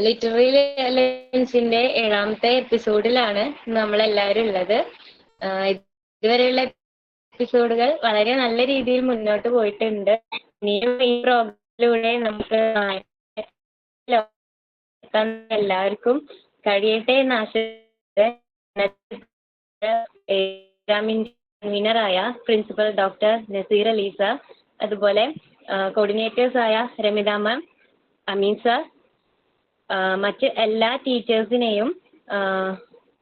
Literary ലെൻസിന്റെ 7ാമത്തെ എപ്പിസോഡിലാണ് നമ്മളെല്ലാവരും ഉള്ളത്. ഇതുവരെയുള്ള എപ്പിസോഡുകൾ വളരെ നല്ല രീതിയിൽ മുന്നോട്ട് പോയിട്ടുണ്ട്. ഇനിയും ഈ പ്രോഗ്രാമിലൂടെ നമുക്ക് എല്ലാവർക്കും കഴിയട്ടെ എന്ന് കൺവീനറായ principal doctor Nazeer Ali sir, അതുപോലെ കോർഡിനേറ്റേഴ്സായ രമിത മാം, അമീൻ സർ, മറ്റ് എല്ലാ ടീച്ചേഴ്സിനെയും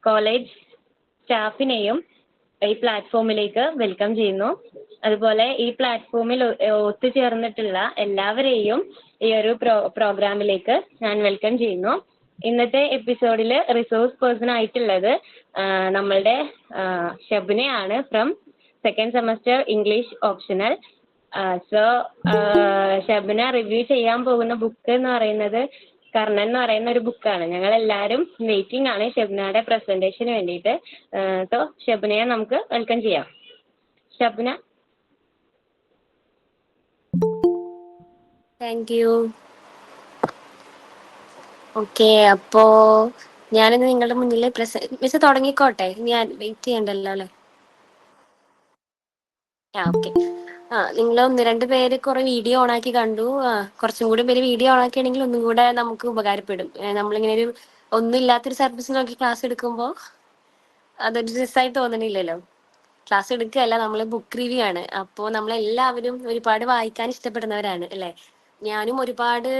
കോളേജ് സ്റ്റാഫിനെയും ഈ പ്ലാറ്റ്ഫോമിലേക്ക് വെൽക്കം ചെയ്യുന്നു. അതുപോലെ ഈ പ്ലാറ്റ്ഫോമിൽ ഒത്തുചേർന്നിട്ടുള്ള എല്ലാവരെയും ഈ ഒരു പ്രോഗ്രാമിലേക്ക് ഞാൻ വെൽക്കം ചെയ്യുന്നു. ഇന്നത്തെ എപ്പിസോഡിൽ റിസോഴ്സ് പേഴ്സൺ ആയിട്ടുള്ളത് നമ്മളുടെ ഷബ്നയാണ്, from second semester English optional. So Shabna review ചെയ്യാൻ പോകുന്ന ബുക്ക് എന്ന് പറയുന്നത് കർണൻ എന്ന് പറയുന്ന ഒരു ബുക്കാണ്. ഞങ്ങൾ എല്ലാവരും വെയിറ്റിംഗ് ആണ് ഷബ്നയുടെ പ്രസന്റേഷന് വേണ്ടിയിട്ട്. സോ ഷബ്നയെ നമുക്ക് വെൽക്കം ചെയ്യാം. ഷബ്ന. Thank you. ഓക്കെ, അപ്പോ ഞാനിന്ന് നിങ്ങളുടെ മുന്നിൽ മിസ് തുടങ്ങിക്കോട്ടെ? ഞാൻ വെയിറ്റ് ചെയ്യണ്ടല്ലോ അല്ലേ? ഓക്കെ. നിങ്ങൾ 1-2 പേര് കുറെ വീഡിയോ ഓണാക്കി കണ്ടു. കുറച്ചും കൂടി പേര് വീഡിയോ ഓണാക്കിയാണെങ്കിൽ ഒന്നും കൂടെ നമുക്ക് ഉപകാരപ്പെടും. നമ്മളിങ്ങനെ ഒരു ഒന്നുമില്ലാത്തൊരു സർവീസ് നോക്കി ക്ലാസ് എടുക്കുമ്പോൾ അതൊരു രസമായിട്ട് തോന്നണില്ലല്ലോ. ക്ലാസ് എടുക്കുകയല്ല, നമ്മൾ ബുക്ക് റിവ്യൂ ആണ്. അപ്പോൾ നമ്മളെല്ലാവരും ഒരുപാട് വായിക്കാൻ ഇഷ്ടപ്പെടുന്നവരാണ് അല്ലേ? ഞാനും ഒരുപാട്,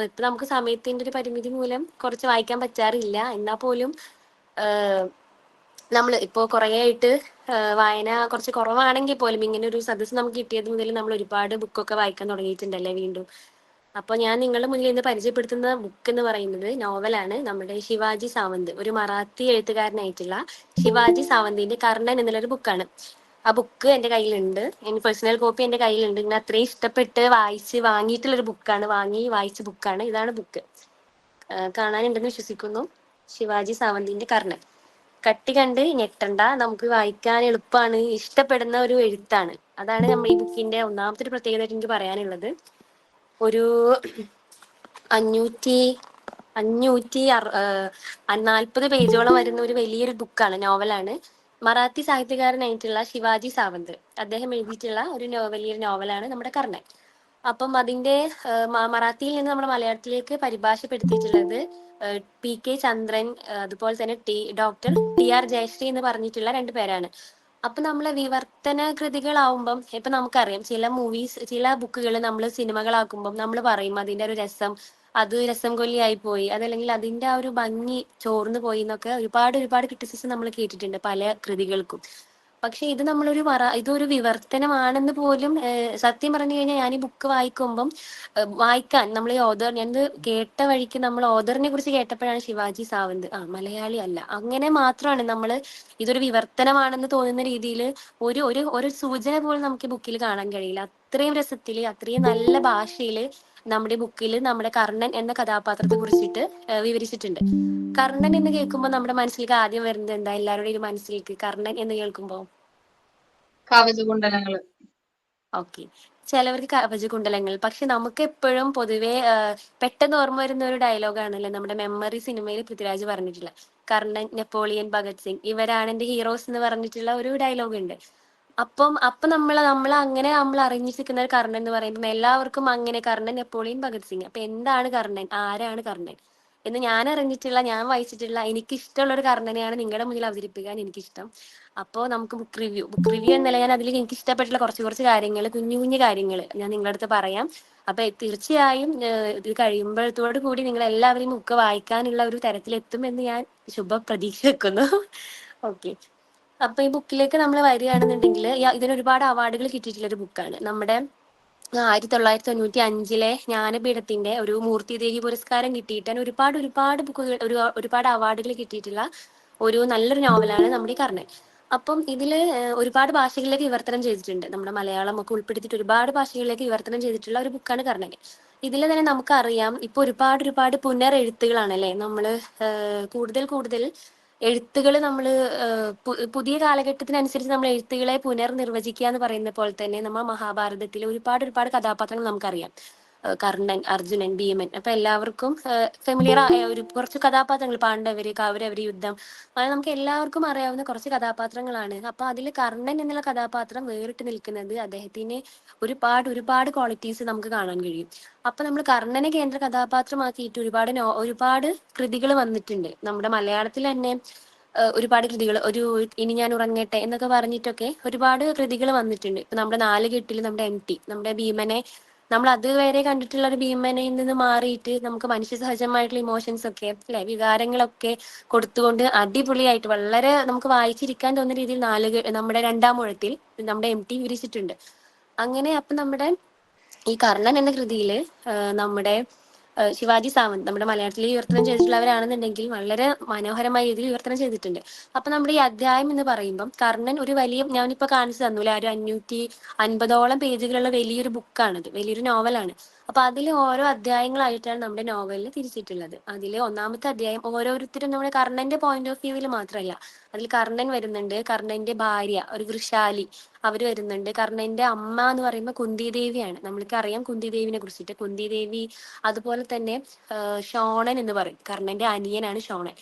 ഇപ്പം നമുക്ക് സമയത്തിൻ്റെ ഒരു പരിമിതി മൂലം കുറച്ച് വായിക്കാൻ പറ്റാറില്ല. എന്നാൽ പോലും നമ്മൾ ഇപ്പോൾ കുറേ ആയിട്ട് വായന കുറച്ച് കുറവാണെങ്കിൽ പോലും ഇങ്ങനെ ഒരു സദസ്സ് നമുക്ക് കിട്ടിയത് മുതൽ നമ്മൾ ഒരുപാട് ബുക്കൊക്കെ വായിക്കാൻ തുടങ്ങിയിട്ടുണ്ടല്ലേ വീണ്ടും. അപ്പോൾ ഞാൻ നിങ്ങളുടെ മുന്നിൽ ഇന്ന് പരിചയപ്പെടുത്തുന്ന ബുക്ക് എന്ന് പറയുന്നത് നോവലാണ്. നമ്മുടെ ശിവാജി സാവന്ത്, ഒരു മറാത്തി എഴുത്തുകാരനായിട്ടുള്ള ശിവാജി സാവന്തിന്റെ കർണൻ എന്നുള്ളൊരു ബുക്കാണ്. ആ ബുക്ക് എൻ്റെ കയ്യിലുണ്ട്. എൻ്റെ പേഴ്സണൽ കോപ്പി എൻ്റെ കയ്യിലുണ്ട്. ഇങ്ങനെ അത്രയും ഇഷ്ടപ്പെട്ട് വാങ്ങിയിട്ടുള്ളൊരു ബുക്കാണ്, വായിച്ച ബുക്കാണ്. ഇതാണ് ബുക്ക്. കാണാനുണ്ടെന്ന് വിശ്വസിക്കുന്നു. ശിവാജി സാവന്തിന്റെ കർണൻ. കട്ടി കണ്ട് ഞെട്ടണ്ട, നമുക്ക് വായിക്കാൻ എളുപ്പമാണ്, ഇഷ്ടപ്പെടുന്ന ഒരു എഴുത്താണ്. അതാണ് നമ്മൾ ഈ ബുക്കിന്റെ ഒന്നാമത്തെ ഒരു പ്രത്യേകതയായിട്ട് എനിക്ക് പറയാനുള്ളത്. ഒരു 540 പേജോളം വരുന്ന ഒരു വലിയൊരു ബുക്കാണ്, നോവലാണ്. മറാത്തി സാഹിത്യകാരനായിട്ടുള്ള ശിവാജി സാവന്ത് അദ്ദേഹം എഴുതിയിട്ടുള്ള ഒരു വലിയൊരു നോവലാണ് നമ്മുടെ കർണൻ. അപ്പം അതിന്റെ മറാത്തിയിൽ നിന്ന് നമ്മുടെ മലയാളത്തിലേക്ക് പരിഭാഷപ്പെടുത്തിയിട്ടുള്ളത് PK ചന്ദ്രൻ, അതുപോലെ തന്നെ ഡോക്ടർ TR ജയശ്രീ എന്ന് പറഞ്ഞിട്ടുള്ള 2 പേരാണ്. അപ്പൊ നമ്മളെ വിവർത്തന കൃതികളാവുമ്പം ഇപ്പൊ നമുക്കറിയാം, ചില ബുക്കുകൾ നമ്മൾ സിനിമകളാക്കുമ്പം നമ്മൾ പറയും അതിന്റെ ഒരു രസം, അത് രസം കൊല്ലിയായി പോയി, അതല്ലെങ്കിൽ അതിന്റെ ആ ഒരു ഭംഗി ചോർന്നു പോയി എന്നൊക്കെ ഒരുപാട് ക്രിറ്റിസിസം നമ്മൾ കേട്ടിട്ടുണ്ട് പല കൃതികൾക്കും. പക്ഷെ ഇത് ഇതൊരു വിവർത്തനമാണെന്ന് പോലും സത്യം പറഞ്ഞു കഴിഞ്ഞാൽ ഞാൻ ഈ ബുക്ക് വായിക്കുമ്പം വായിക്കാൻ നമ്മൾ ഈ ഞാനിത് കേട്ട വഴിക്ക് നമ്മൾ ഓഥറിനെ കുറിച്ച് കേട്ടപ്പോഴാണ് ശിവാജി സാവന്ത് മലയാളി അല്ല, അങ്ങനെ മാത്രമാണ് നമ്മൾ ഇതൊരു വിവർത്തനമാണെന്ന് തോന്നുന്ന രീതിയിൽ ഒരു ഒരു ഒരു സൂചന പോലും നമുക്ക് ഈ ബുക്കിൽ കാണാൻ കഴിയില്ല. അത്രയും രസത്തിൽ, അത്രയും നല്ല ഭാഷയിൽ നമ്മുടെ ബുക്കിൽ നമ്മുടെ കർണൻ എന്ന കഥാപാത്രത്തെ കുറിച്ചിട്ട് വിവരിച്ചിട്ടുണ്ട്. കർണൻ എന്ന് കേൾക്കുമ്പോൾ നമ്മുടെ മനസ്സിലേക്ക് ആദ്യം വരുന്നത് എന്താ? എല്ലാവരുടെയും മനസ്സിലേക്ക് കർണൻ എന്ന് കേൾക്കുമ്പോൾ കവചകുണ്ടലങ്ങൾ. ഓക്കെ, ചിലവർക്ക് കവചകുണ്ടലങ്ങൾ. പക്ഷെ നമുക്ക് എപ്പോഴും പൊതുവെ പെട്ടെന്ന് ഓർമ്മ വരുന്ന ഒരു ഡയലോഗാണല്ലോ നമ്മുടെ മെമ്മറി സിനിമയിൽ പൃഥ്വിരാജ് പറഞ്ഞിട്ടുള്ള കർണൻ, നെപ്പോളിയൻ, ഭഗത് സിംഗ് ഇവരാണ് എന്റെ ഹീറോസ് എന്ന് പറഞ്ഞിട്ടുള്ള ഒരു ഡയലോഗ് ഉണ്ട്. അപ്പൊ നമ്മൾ അങ്ങനെ നമ്മൾ അറിഞ്ഞിരിക്കുന്ന ഒരു കർണൻ എന്ന് പറയുമ്പോൾ എല്ലാവർക്കും അങ്ങനെ കർണൻ, നെപ്പോളിയൻ, ഭഗത് സിംഗ്. അപ്പൊ എന്താണ് കർണൻ, ആരാണ് കർണൻ എന്ന് ഞാൻ ഞാൻ വായിച്ചിട്ടുള്ള എനിക്ക് ഇഷ്ടമുള്ള ഒരു കർണനെയാണ് നിങ്ങളുടെ മുന്നിൽ അവതരിപ്പിക്കാൻ എനിക്കിഷ്ടം. അപ്പോൾ നമുക്ക് ബുക്ക് റിവ്യൂ എന്നല്ല, ഞാൻ അതിൽ എനിക്ക് ഇഷ്ടപ്പെട്ടുള്ള കുറച്ച് കാര്യങ്ങൾ, കുഞ്ഞു കാര്യങ്ങൾ ഞാൻ നിങ്ങളുടെ അടുത്ത് പറയാം. അപ്പൊ തീർച്ചയായും ഇത് കഴിയുമ്പോഴത്തോടു കൂടി നിങ്ങൾ എല്ലാവരും ബുക്ക് വായിക്കാനുള്ള ഒരു തരത്തിലെത്തും എന്ന് ഞാൻ പ്രതീക്ഷ വെക്കുന്നു. ഓക്കെ, അപ്പൊ ഈ ബുക്കിലേക്ക് നമ്മൾ വരികയാണെന്നുണ്ടെങ്കിൽ ഇതിന് ഒരുപാട് അവാർഡുകൾ കിട്ടിയിട്ടുള്ള ഒരു ബുക്കാണ്. നമ്മുടെ 1995 ജ്ഞാനപീഠത്തിന്റെ ഒരു മൂർത്തിദേവി പുരസ്കാരം കിട്ടിയിട്ട് ഒരുപാട് ബുക്കുകൾ, ഒരുപാട് അവാർഡുകൾ കിട്ടിയിട്ടുള്ള ഒരു നല്ലൊരു നോവലാണ് നമ്മുടെ ഈ കർണൻ. അപ്പം ഇതില് ഒരുപാട് ഭാഷകളിലേക്ക് വിവർത്തനം ചെയ്തിട്ടുണ്ട്. നമ്മുടെ മലയാളം ഒക്കെ ഉൾപ്പെടുത്തിയിട്ട് ഒരുപാട് ഭാഷകളിലേക്ക് വിവർത്തനം ചെയ്തിട്ടുള്ള ഒരു ബുക്കാണ് കർണൻ. ഇതിൽ തന്നെ നമുക്കറിയാം ഇപ്പൊ ഒരുപാട് പുനരെഴുത്തുകളാണല്ലേ. നമ്മള് കൂടുതൽ എഴുത്തുകൾ നമ്മൾ പുതിയ കാലഘട്ടത്തിനനുസരിച്ച് നമ്മൾ എഴുത്തുകളെ പുനർനിർവചിക്കുക എന്ന് പറയുന്ന പോലെ തന്നെ നമ്മൾ മഹാഭാരതത്തിലെ ഒരുപാട് കഥാപാത്രങ്ങൾ നമുക്കറിയാം. കർണൻ, അർജുനൻ, ഭീമൻ. അപ്പൊ എല്ലാവർക്കും ഫെമിലിയർ ആയ ഒരു കുറച്ച് കഥാപാത്രങ്ങൾ, പാണ്ഡവര്, കൗരവര്, യുദ്ധം, അത് നമുക്ക് എല്ലാവർക്കും അറിയാവുന്ന കുറച്ച് കഥാപാത്രങ്ങളാണ്. അപ്പൊ അതിൽ കർണൻ എന്നുള്ള കഥാപാത്രം വേറിട്ട് നിൽക്കുന്നത് അദ്ദേഹത്തിന് ഒരുപാട് ഒരുപാട് ക്വാളിറ്റീസ് നമുക്ക് കാണാൻ കഴിയും. അപ്പൊ നമ്മൾ കർണനെ കേന്ദ്ര കഥാപാത്രമാക്കിയിട്ട് ഒരുപാട് കൃതികൾ വന്നിട്ടുണ്ട്. നമ്മുടെ മലയാളത്തിൽ തന്നെ ഒരുപാട് കൃതികൾ, ഇനി ഞാൻ ഉറങ്ങട്ടെ എന്നൊക്കെ പറഞ്ഞിട്ടൊക്കെ ഒരുപാട് കൃതികൾ വന്നിട്ടുണ്ട്. ഇപ്പൊ നമ്മുടെ നാലുകെട്ടിൽ നമ്മുടെ MT, നമ്മുടെ ഭീമനെ, നമ്മൾ അതുവരെ കണ്ടിട്ടുള്ള ഒരു ഭീമനയിൽ നിന്ന് മാറിയിട്ട് നമുക്ക് മനുഷ്യ സഹജമായിട്ടുള്ള ഇമോഷൻസ് ഒക്കെ അല്ലെ, വികാരങ്ങളൊക്കെ കൊടുത്തുകൊണ്ട് അടിപൊളിയായിട്ട് വളരെ നമുക്ക് വായിച്ചിരിക്കാൻ തോന്നുന്ന രീതിയിൽ നമ്മുടെ രണ്ടാം ഊഴത്തിൽ നമ്മുടെ MT വിവരിച്ചിട്ടുണ്ട്. അങ്ങനെ അപ്പൊ നമ്മുടെ ഈ കർണൻ എന്ന കൃതിയില് നമ്മുടെ ശിവാജി സാവന്ത് നമ്മുടെ മലയാളത്തിൽ വിവർത്തനം ചെയ്തിട്ടുള്ളവരാണെന്നുണ്ടെങ്കിൽ വളരെ മനോഹരമായ രീതിയിൽ വിവർത്തനം ചെയ്തിട്ടുണ്ട്. അപ്പൊ നമ്മുടെ ഈ അധ്യായം എന്ന് പറയുമ്പം കർണൻ ഒരു വലിയ, ഞാനിപ്പോ കാണിച്ചു തന്നൂലെ, ഒരു 550ഓളം പേജുകളുള്ള വലിയൊരു ബുക്കാണിത്, വലിയൊരു നോവലാണ്. അപ്പൊ അതിൽ ഓരോ അധ്യായങ്ങളായിട്ടാണ് നമ്മുടെ നോവലിൽ തിരിച്ചിട്ടുള്ളത്. അതിൽ ഒന്നാമത്തെ അധ്യായം ഓരോരുത്തരും നമ്മുടെ കർണന്റെ പോയിന്റ് ഓഫ് വ്യൂവിൽ മാത്രമല്ല, അതിൽ കർണൻ വരുന്നുണ്ട്, കർണന്റെ ഭാര്യ ഒരു വൃഷാലി അവര് വരുന്നുണ്ട്, കർണന്റെ അമ്മ എന്ന് പറയുമ്പോൾ കുന്തിദേവിയാണ്. നമ്മൾക്ക് അറിയാം കുന്തിദേവിനെ കുറിച്ചിട്ട്. കുന്തിദേവി, അതുപോലെ തന്നെ ഷോണൻ എന്ന് പറയും, കർണന്റെ അനിയനാണ് ഷോണൻ.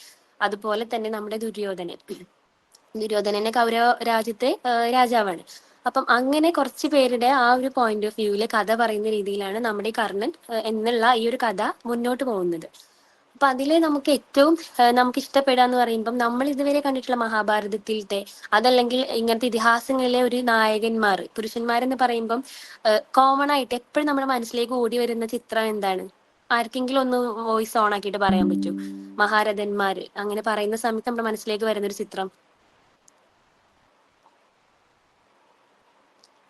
അതുപോലെ തന്നെ നമ്മുടെ ദുര്യോധനനെ കൗരവ രാജ്യത്തെ രാജാവാണ്. അപ്പം അങ്ങനെ കുറച്ച് പേരുടെ ആ ഒരു പോയിന്റ് ഓഫ് വ്യൂവില് കഥ പറയുന്ന രീതിയിലാണ് നമ്മുടെ ഈ കർണൻ എന്നുള്ള ഈ ഒരു കഥ മുന്നോട്ട് പോകുന്നത്. അപ്പൊ അതില് നമുക്ക് ഏറ്റവും നമുക്ക് ഇഷ്ടപ്പെടാന്ന് പറയുമ്പം നമ്മൾ ഇതുവരെ കണ്ടിട്ടുള്ള മഹാഭാരതത്തിലത്തെ, അതല്ലെങ്കിൽ ഇങ്ങനത്തെ ഇതിഹാസങ്ങളിലെ ഒരു നായകന്മാർ, പുരുഷന്മാരെന്ന് പറയുമ്പം കോമൺ ആയിട്ട് എപ്പോഴും നമ്മുടെ മനസ്സിലേക്ക് ഓടി വരുന്ന ചിത്രം എന്താണ്? ആർക്കെങ്കിലും ഒന്ന് വോയിസ് ഓൺ ആക്കിയിട്ട് പറയാൻ പറ്റൂ? മഹാരഥന്മാര് അങ്ങനെ പറയുന്ന സമയത്ത് നമ്മുടെ മനസ്സിലേക്ക് വരുന്ന ഒരു ചിത്രം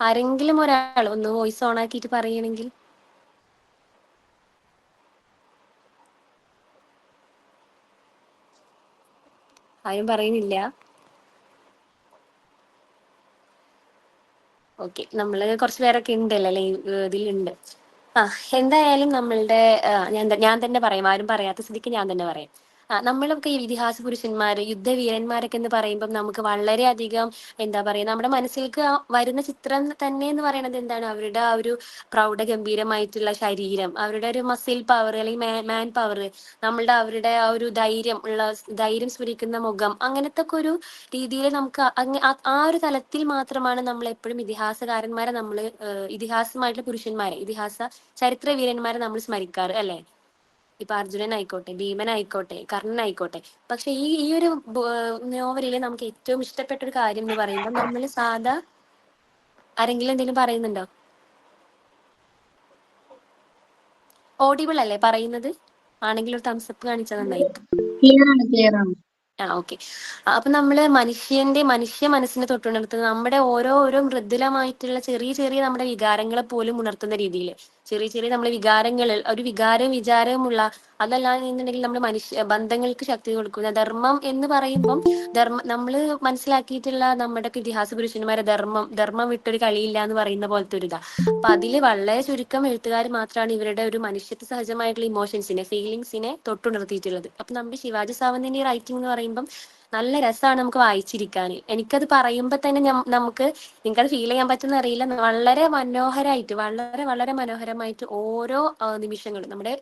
ആരെങ്കിലും ഒരാൾ ഒന്ന് വോയിസ് ഓൺ ആക്കിയിട്ട് പറയണെങ്കിൽ. ആരും പറയുന്നില്ല. ഓക്കെ, നമ്മള് കുറച്ച് പേരൊക്കെ ഉണ്ടല്ലോ ഇതിലുണ്ട്. എന്തായാലും നമ്മളുടെ ഞാൻ തന്നെ പറയാം, ആരും പറയാത്ത സ്ഥിതിക്ക് ഞാൻ തന്നെ പറയാം. നമ്മളൊക്കെ ഈ ഇതിഹാസ പുരുഷന്മാര്, യുദ്ധവീരന്മാരൊക്കെ എന്ന് പറയുമ്പോൾ നമുക്ക് വളരെയധികം എന്താ പറയാ, നമ്മുടെ മനസ്സിലേക്ക് വരുന്ന ചിത്രം തന്നെ എന്ന് പറയുന്നത് എന്താണ്? അവരുടെ ആ ഒരു പ്രൗഢഗംഭീരമായിട്ടുള്ള ശരീരം, അവരുടെ ഒരു മസിൽ പവർ അല്ലെങ്കിൽ മാൻ പവർ, അവരുടെ ആ ഒരു ധൈര്യം സ്ഫുരിക്കുന്ന മുഖം, അങ്ങനത്തെ ഒക്കെ ഒരു രീതിയിൽ നമുക്ക് ആ ഒരു തലത്തിൽ മാത്രമാണ് നമ്മൾ എപ്പോഴും ഇതിഹാസകാരന്മാരെ ഇതിഹാസമായിട്ടുള്ള പുരുഷന്മാരെ, ചരിത്ര വീരന്മാരെ നമ്മൾ സ്മരിക്കാറ് അല്ലെ? ഇപ്പൊ അർജുനൻ ആയിക്കോട്ടെ, ഭീമൻ ആയിക്കോട്ടെ, കർണൻ ആയിക്കോട്ടെ. പക്ഷെ ഈ ഒരു നോവലില് നമുക്ക് ഏറ്റവും ഇഷ്ടപ്പെട്ട ഒരു കാര്യം എന്ന് പറയുമ്പോൾ നമ്മൾ ആരെങ്കിലും എന്തെങ്കിലും പറയുന്നുണ്ടോ? ഓഡിബിൾ അല്ലേ പറയുന്നത്? ആണെങ്കിൽ ഒരു തംസപ്പ് കാണിച്ചാൽ നന്നായിരിക്കും. ക്ലിയർ ആണ്. ഓക്കെ. അപ്പൊ നമ്മള് മനുഷ്യ മനസ്സിനെ തൊട്ടുണർത്തുന്ന നമ്മുടെ ഓരോ മൃദുലമായിട്ടുള്ള ചെറിയ ചെറിയ നമ്മുടെ വികാരങ്ങളെ പോലും ഉണർത്തുന്ന രീതിയിൽ ചെറിയ ചെറിയ നമ്മുടെ വികാരങ്ങളിൽ ഒരു വിചാരമുള്ള, അതല്ലാന്നുണ്ടെങ്കിൽ നമ്മുടെ ബന്ധങ്ങൾക്ക് ശക്തി കൊടുക്കുന്ന ധർമ്മം എന്ന് പറയുമ്പം നമ്മള് മനസ്സിലാക്കിയിട്ടുള്ള നമ്മുടെ ഇതിഹാസ പുരുഷന്മാരെ ധർമ്മം വിട്ടൊരു കളിയില്ല എന്ന് പറയുന്ന പോലത്തെ ഒരു ഇതാ. അപ്പൊ അതില് വളരെ ചുരുക്കം എഴുത്തുകാർ മാത്രമാണ് ഇവരുടെ ഒരു മനുഷ്യത്വ സഹജമായിട്ടുള്ള ഇമോഷൻസിനെ, ഫീലിങ്സിനെ തൊട്ടുണർത്തിയിട്ടുള്ളത്. അപ്പൊ നമ്മുടെ ശിവാജി സാവന്തിന്റെ റൈറ്റിംഗ് എന്ന് പറയുമ്പം നല്ല രസമാണ് നമുക്ക് വായിച്ചിരിക്കാൻ. എനിക്കത് പറയുമ്പോൾ തന്നെ നിങ്ങൾക്ക് ഫീൽ ചെയ്യാൻ പറ്റുന്ന അറിയില്ല, വളരെ മനോഹരമായിട്ട്, വളരെ മനോഹരമായിട്ട് ഓരോ നിമിഷങ്ങളും നമ്മുടെ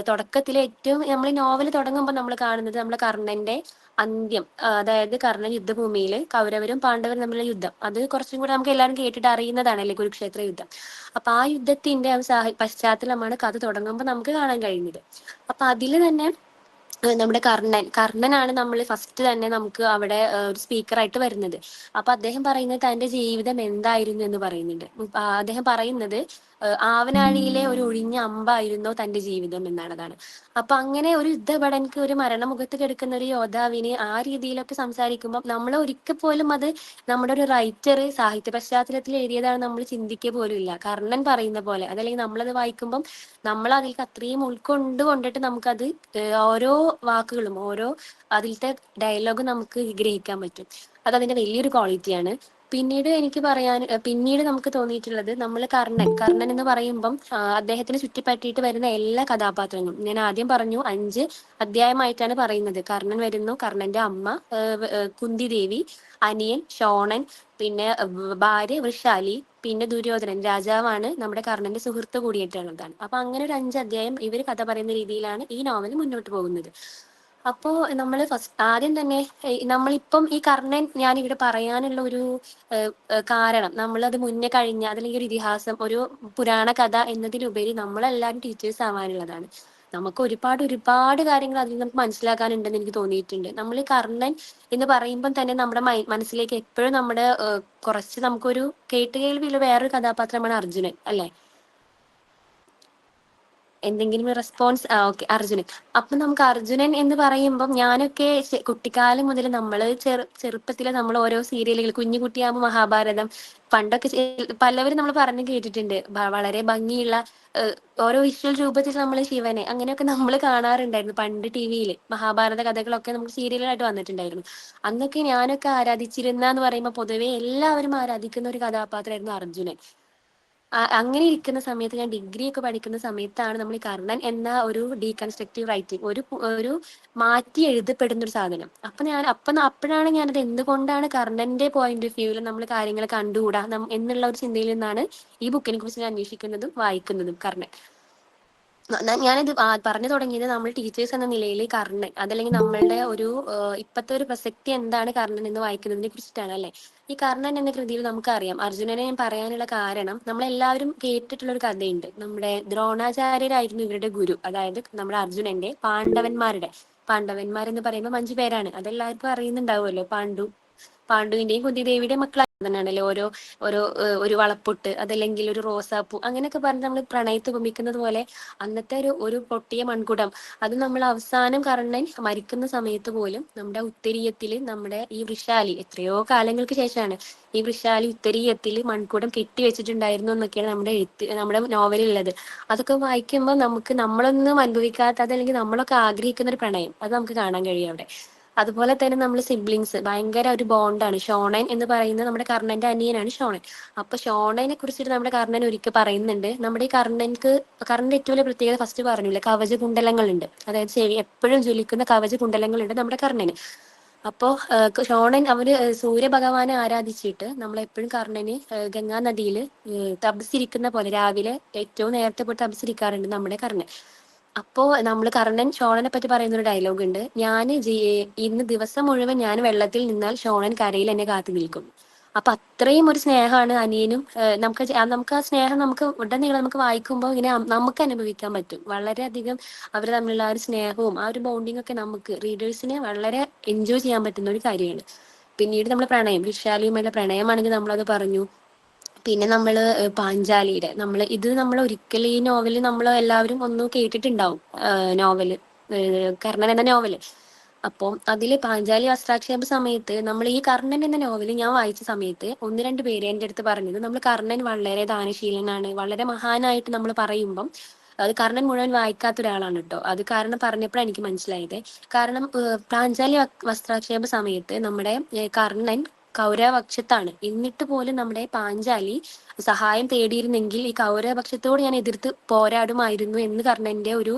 തുടക്കത്തിലെ ഏറ്റവും നമ്മൾ നോവൽ തുടങ്ങുമ്പോൾ നമ്മൾ കാണുന്നത് നമ്മുടെ കർണന്റെ അന്ത്യം, അതായത് കർണൻ യുദ്ധഭൂമിയിൽ കൗരവരും പാണ്ഡവരും തമ്മിലുള്ള യുദ്ധം, അത് കുറച്ചും കൂടെ നമുക്ക് എല്ലാവരും കേട്ടിട്ട് അറിയുന്നതാണല്ലേ, കുരുക്ഷേത്ര യുദ്ധം. അപ്പൊ ആ യുദ്ധത്തിന്റെ പശ്ചാത്തലമാണ് കഥ തുടങ്ങുമ്പോൾ നമുക്ക് കാണാൻ കഴിയുന്നത്. അപ്പൊ അതില് തന്നെ നമ്മുടെ കർണനാണ് നമ്മൾ ഫസ്റ്റ് തന്നെ നമുക്ക് അവിടെ ഒരു സ്പീക്കറായിട്ട് വരുന്നത്. അപ്പൊ അദ്ദേഹം പറയുന്നത് തന്റെ ജീവിതം എന്തായിരുന്നു എന്ന് പറയുന്നുണ്ട്. അദ്ദേഹം പറയുന്നത് ആവനാഴിയിലെ ഒരു ഒഴിഞ്ഞ അമ്പായിരുന്നോ തന്റെ ജീവിതം എന്നാണതാണ്. അപ്പൊ അങ്ങനെ ഒരു യുദ്ധഭടൻക്ക്, ഒരു മരണമുഖത്ത് കിടക്കുന്ന ഒരു യോദ്ധാവിന് ആ രീതിയിലൊക്കെ സംസാരിക്കുമ്പോൾ നമ്മൾ ഒരിക്കൽ പോലും അത് നമ്മുടെ ഒരു റൈറ്റർ സാഹിത്യ പശ്ചാത്തലത്തിൽ എഴുതിയതാണ് നമ്മൾ ചിന്തിക്കുക പോലും ഇല്ല. കർണൻ പറയുന്ന പോലെ, അതല്ലെങ്കിൽ നമ്മളത് വായിക്കുമ്പം നമ്മൾ അതിലേക്ക് അത്രയും കൊണ്ടിട്ട് നമുക്കത് ഓരോ വാക്കുകളും അതിലത്തെ ഡയലോഗും നമുക്ക് ഗ്രഹിക്കാൻ പറ്റും. അത് അതിന്റെ വലിയൊരു ക്വാളിറ്റിയാണ്. പിന്നീട് എനിക്ക് പറയാൻ പിന്നീട് നമുക്ക് തോന്നിയിട്ടുള്ളത് നമ്മൾ കർണൻ എന്ന് പറയുമ്പം അദ്ദേഹത്തിന് ചുറ്റിപ്പറ്റിയിട്ട് വരുന്ന എല്ലാ കഥാപാത്രങ്ങളും ഞാൻ ആദ്യം പറഞ്ഞു 5 അധ്യായമായിട്ടാണ് പറയുന്നത്. കർണൻ വരുന്നു, കർണന്റെ അമ്മ കുന്തി ദേവി, അനിയൻ ഷോണൻ, പിന്നെ ഭാര്യ വൃഷാലി, പിന്നെ ദുര്യോധനൻ രാജാവാണ് നമ്മുടെ കർണന്റെ സുഹൃത്ത് കൂടിയിട്ടുള്ളതാണ്. അപ്പൊ അങ്ങനെ ഒരു 5 അധ്യായം ഇവർ കഥ പറയുന്ന രീതിയിലാണ് ഈ നോവൽ മുന്നോട്ട് പോകുന്നത്. അപ്പോ നമ്മൾ ആദ്യം തന്നെ നമ്മളിപ്പം ഈ കർണൻ ഞാൻ ഇവിടെ പറയാനുള്ള ഒരു കാരണം നമ്മളത് മുന്നേ കഴിഞ്ഞ അതല്ലെങ്കിൽ ഒരു ഇതിഹാസം ഒരു പുരാണ കഥ എന്നതിലുപരി നമ്മളെല്ലാവരും ടീച്ചേഴ്സ് ആവാനുള്ളതാണ്. നമുക്ക് ഒരുപാട് കാര്യങ്ങൾ അതിൽ നമുക്ക് മനസ്സിലാക്കാനുണ്ടെന്ന് എനിക്ക് തോന്നിയിട്ടുണ്ട്. നമ്മൾ ഈ കർണൻ എന്ന് പറയുമ്പം തന്നെ നമ്മുടെ മനസ്സിലേക്ക് എപ്പോഴും നമ്മുടെ കുറച്ച് നമുക്കൊരു കേട്ടുകേൾവിയുള്ള വേറൊരു കഥാപാത്രമാണ് അർജുനൻ, അല്ലെ? എന്തെങ്കിലും റെസ്പോൺസ്? ഓക്കെ, അർജുനൻ. അപ്പൊ നമുക്ക് അർജുനൻ എന്ന് പറയുമ്പം ഞാനൊക്കെ കുട്ടിക്കാലം മുതൽ നമ്മള് ചെറുപ്പത്തില് നമ്മൾ ഓരോ സീരിയലുകൾ കുഞ്ഞുകുട്ടിയാകുമ്പോൾ മഹാഭാരതം പണ്ടൊക്കെ പലവരും നമ്മൾ പറഞ്ഞു കേട്ടിട്ടുണ്ട്. വളരെ ഭംഗിയുള്ള ഓരോ വിഷ്വൽ രൂപത്തിൽ നമ്മൾ ശിവനെ അങ്ങനെയൊക്കെ നമ്മൾ കാണാറുണ്ടായിരുന്നു പണ്ട് ടി വിയിൽ. മഹാഭാരത കഥകളൊക്കെ നമുക്ക് സീരിയലായിട്ട് വന്നിട്ടുണ്ടായിരുന്നു. അന്നൊക്കെ ഞാനൊക്കെ ആരാധിച്ചിരുന്ന എന്ന് പറയുമ്പോൾ പൊതുവെ എല്ലാവരും ആരാധിക്കുന്ന ഒരു കഥാപാത്രമായിരുന്നു അർജുനൻ. അങ്ങനെ ഇരിക്കുന്ന സമയത്ത് ഞാൻ ഡിഗ്രി ഒക്കെ പഠിക്കുന്ന സമയത്താണ് നമ്മൾ ഈ കർണൻ എന്ന ഒരു ഡീകൺസ്ട്രക്റ്റീവ് റൈറ്റിംഗ് ഒരു മാറ്റി എഴുതപ്പെടുന്ന ഒരു സാധനം. അപ്പോഴാണ് ഞാനത് എന്തുകൊണ്ടാണ് കർണന്റെ പോയിന്റ് ഓഫ് വ്യൂവിൽ നമ്മൾ കാര്യങ്ങൾ കണ്ടുകൂടാ എന്നുള്ള ഒരു ചിന്തയിൽ നിന്നാണ് ഈ ബുക്കിനെ കുറിച്ച് ഞാൻ അന്വേഷിക്കുന്നതും വായിക്കുന്നതും. കർണൻ ഞാനിത് പറഞ്ഞു തുടങ്ങിയത് നമ്മൾ ടീച്ചേഴ്സ് എന്ന നിലയിൽ കർണൻ അതല്ലെങ്കിൽ നമ്മളുടെ ഒരു ഇപ്പോഴത്തെ ഒരു പ്രസക്തി എന്താണ് കർണൻ എന്ന് വായിക്കുന്നതിനെ കുറിച്ചിട്ടാണ്, അല്ലെ? ഈ കർണൻ എന്ന കൃതിയിൽ നമുക്കറിയാം അർജുനനെ ഞാൻ പറയാനുള്ള കാരണം നമ്മളെല്ലാവരും കേട്ടിട്ടുള്ള ഒരു കഥയുണ്ട്. നമ്മുടെ ദ്രോണാചാര്യരായിരുന്നു ഇവരുടെ ഗുരു, അതായത് നമ്മുടെ അർജുനന്റെ പാണ്ഡവന്മാരെന്ന് പറയുമ്പോൾ 5 പേരാണ്. അതെല്ലാവർക്കും അറിയുന്നുണ്ടാവുമല്ലോ. പാണ്ഡുവിന്റെയും കുന്തിദേവിയുടെയും മക്കളാണ് തന്നെയാണല്ലോ ഓരോ ഓരോ ഒരു വളപ്പൊട്ട് അതല്ലെങ്കിൽ ഒരു റോസാപ്പൂ അങ്ങനെയൊക്കെ പറഞ്ഞ് നമ്മൾ പ്രണയത്തെ ഉപമിക്കുന്നത് പോലെ അന്നത്തെ ഒരു പൊട്ടിയ മൺകുടം അത് നമ്മൾ അവസാനം കർണൻ മരിക്കുന്ന സമയത്ത് പോലും നമ്മുടെ ഉത്തരീയത്തില് നമ്മുടെ ഈ വൃഷാലി എത്രയോ കാലങ്ങൾക്ക് ശേഷമാണ് ഈ വൃഷാലി ഉത്തരീയത്തിൽ മൺകുടം കെട്ടിവെച്ചിട്ടുണ്ടായിരുന്നു എന്നൊക്കെയാണ് നമ്മുടെ നോവലിലുള്ളത്. അതൊക്കെ വായിക്കുമ്പോൾ നമുക്ക് നമ്മളൊന്നും അനുഭവിക്കാത്ത അതല്ലെങ്കിൽ നമ്മളൊക്കെ ആഗ്രഹിക്കുന്ന ഒരു പ്രണയം അത് നമുക്ക് കാണാൻ കഴിയും അവിടെ. അതുപോലെ തന്നെ നമ്മൾ സിബ്ലിങ്സ് ഭയങ്കര ഒരു ബോണ്ടാണ്. ഷോണൻ എന്ന് പറയുന്നത് നമ്മുടെ കർണന്റെ അനിയനാണ് ഷോണൻ. അപ്പൊ ഷോണനെ കുറിച്ചിട്ട് നമ്മുടെ കർണൻ ഒരിക്കൽ പറയുന്നുണ്ട്. നമ്മുടെ ഈ കർണന്റെ ഏറ്റവും വലിയ പ്രത്യേകത ഫസ്റ്റ് പറഞ്ഞില്ലേ, കവചകുണ്ടലങ്ങളുണ്ട്. അതായത് ചെവി എപ്പോഴും ജ്വലിക്കുന്ന കവചകുണ്ടലങ്ങളുണ്ട് നമ്മുടെ കർണന്. അപ്പോ ഷോണൻ സൂര്യഭഗവാനെ ആരാധിച്ചിട്ട് നമ്മളെപ്പോഴും കർണന് ഗംഗാ നദിയിൽ തപസ്സിരിക്കുന്ന പോലെ രാവിലെ ഏറ്റവും നേരത്തെ പോയി തപസ്സിരിക്കാറുണ്ട് നമ്മുടെ കർണൻ. അപ്പോ നമ്മൾ കർണൻ ഷോണനെ പറ്റി പറയുന്ന ഒരു ഡയലോഗ് ഉണ്ട്, ഇന്ന് ദിവസം മുഴുവൻ ഞാൻ വെള്ളത്തിൽ നിന്നാൽ ഷോണൻ കരയിൽ എന്നെ കാത്തു നിൽക്കും. അപ്പൊ അത്രയും ഒരു സ്നേഹമാണ് അനിയനും. നമുക്ക് ആ സ്നേഹം നമുക്ക് ഉടനീളം നമുക്ക് വായിക്കുമ്പോൾ ഇങ്ങനെ നമുക്ക് അനുഭവിക്കാൻ പറ്റും. വളരെയധികം അവർ തമ്മിലുള്ള ആ ഒരു സ്നേഹവും ആ ഒരു ബോണ്ടിങ് ഒക്കെ നമുക്ക് റീഡേഴ്സിനെ വളരെ എൻജോയ് ചെയ്യാൻ പറ്റുന്ന ഒരു കാര്യമാണ്. പിന്നീട് നമ്മൾ പ്രണയം വിശാലിയുമായുള്ള പ്രണയമാണെങ്കിൽ നമ്മളത് പറഞ്ഞു. പിന്നെ നമ്മൾ പാഞ്ചാലിയുടെ നമ്മൾ ഒരിക്കലും ഈ നോവല് നമ്മൾ എല്ലാവരും ഒന്ന് കേട്ടിട്ടുണ്ടാവും. നോവല് കർണൻ എന്ന നോവല്. അപ്പോൾ അതില് പാഞ്ചാലി വസ്ത്രാക്ഷേപ സമയത്ത് നമ്മൾ ഈ കർണൻ എന്ന നോവല് ഞാൻ വായിച്ച സമയത്ത് 1-2 പേര് എൻ്റെ അടുത്ത് പറഞ്ഞത് നമ്മൾ കർണൻ വളരെ ദാനശീലനാണ്, വളരെ മഹാനായിട്ട് നമ്മൾ പറയുമ്പം അത് കർണൻ മുഴുവൻ വായിക്കാത്ത ഒരാളാണ് കേട്ടോ. അത് കാരണം പറഞ്ഞപ്പോഴാണ് എനിക്ക് മനസ്സിലായത്. കാരണം പാഞ്ചാലി വസ്ത്രാക്ഷേപ സമയത്ത് നമ്മുടെ കർണൻ കൗരവപക്ഷത്താണ്. എന്നിട്ട് പോലും നമ്മുടെ പാഞ്ചാലി സഹായം തേടിയിരുന്നെങ്കിൽ ഈ കൗരവപക്ഷത്തോട് ഞാൻ എതിർത്ത് പോരാടുമായിരുന്നു എന്ന് കർണന്റെ ഒരു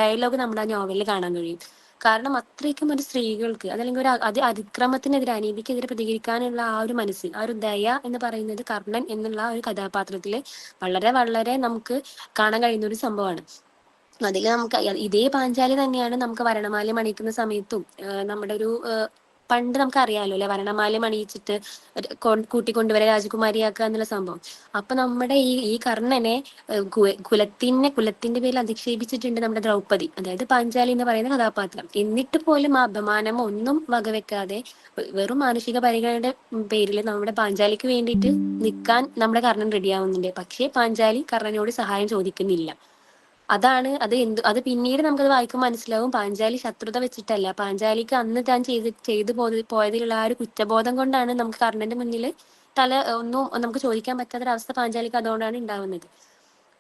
ഡയലോഗ് നമ്മുടെ ആ നോവലിൽ കാണാൻ കഴിയും. കാരണം അത്രയ്ക്കും ഒരു സ്ത്രീകൾക്ക് അതല്ലെങ്കിൽ ഒരു അതിക്രമത്തിനെതിരെ അനീതിക്കെതിരെ പ്രതികരിക്കാനുള്ള ആ ഒരു മനസ്സ് ആ ഒരു ദയ എന്ന് പറയുന്നത് കർണൻ എന്നുള്ള ഒരു കഥാപാത്രത്തില് വളരെ വളരെ നമുക്ക് കാണാൻ കഴിയുന്ന ഒരു സംഭവമാണ്. അതിൽ നമുക്ക് ഇതേ പാഞ്ചാലി തന്നെയാണ് നമുക്ക് വരണമാല അണിയിക്കുന്ന സമയത്തും നമ്മുടെ ഒരു പണ്ട് നമുക്ക് അറിയാലോ അല്ലെ, വരണമാല അണിയിച്ചിട്ട് കൂട്ടിക്കൊണ്ടുവരെ രാജകുമാരിയാക്കുക എന്നുള്ള സംഭവം. അപ്പൊ നമ്മുടെ ഈ കർണനെ കുലത്തിന്റെ പേരിൽ അധിക്ഷേപിച്ചിട്ടുണ്ട് നമ്മുടെ ദ്രൗപദി, അതായത് പാഞ്ചാലി എന്ന് പറയുന്ന കഥാപാത്രം. എന്നിട്ട് പോലും ആ അപമാനം ഒന്നും വകവെക്കാതെ വെറും മാനുഷിക പരിഗണനയുടെ പേരിൽ നമ്മുടെ പാഞ്ചാലിക്ക് വേണ്ടിയിട്ട് നിൽക്കാൻ നമ്മുടെ കർണൻ റെഡിയാവുന്നുണ്ട്. പക്ഷേ പാഞ്ചാലി കർണനോട് സഹായം ചോദിക്കുന്നില്ല. അത് പിന്നീട് നമുക്കത് വായിക്കുമ്പോൾ മനസ്സിലാവും പാഞ്ചാലി ശത്രുത വെച്ചിട്ടല്ല. പാഞ്ചാലിക്ക് അന്ന് താൻ ചെയ്തു പോയതിലുള്ള ആ ഒരു കുറ്റബോധം കൊണ്ടാണ് നമുക്ക് കർണന്റെ മുന്നിൽ ഒന്നും നമുക്ക് ചോദിക്കാൻ പറ്റാത്തൊരവസ്ഥ പാഞ്ചാലിക്ക് അതുകൊണ്ടാണ് ഉണ്ടാവുന്നത്.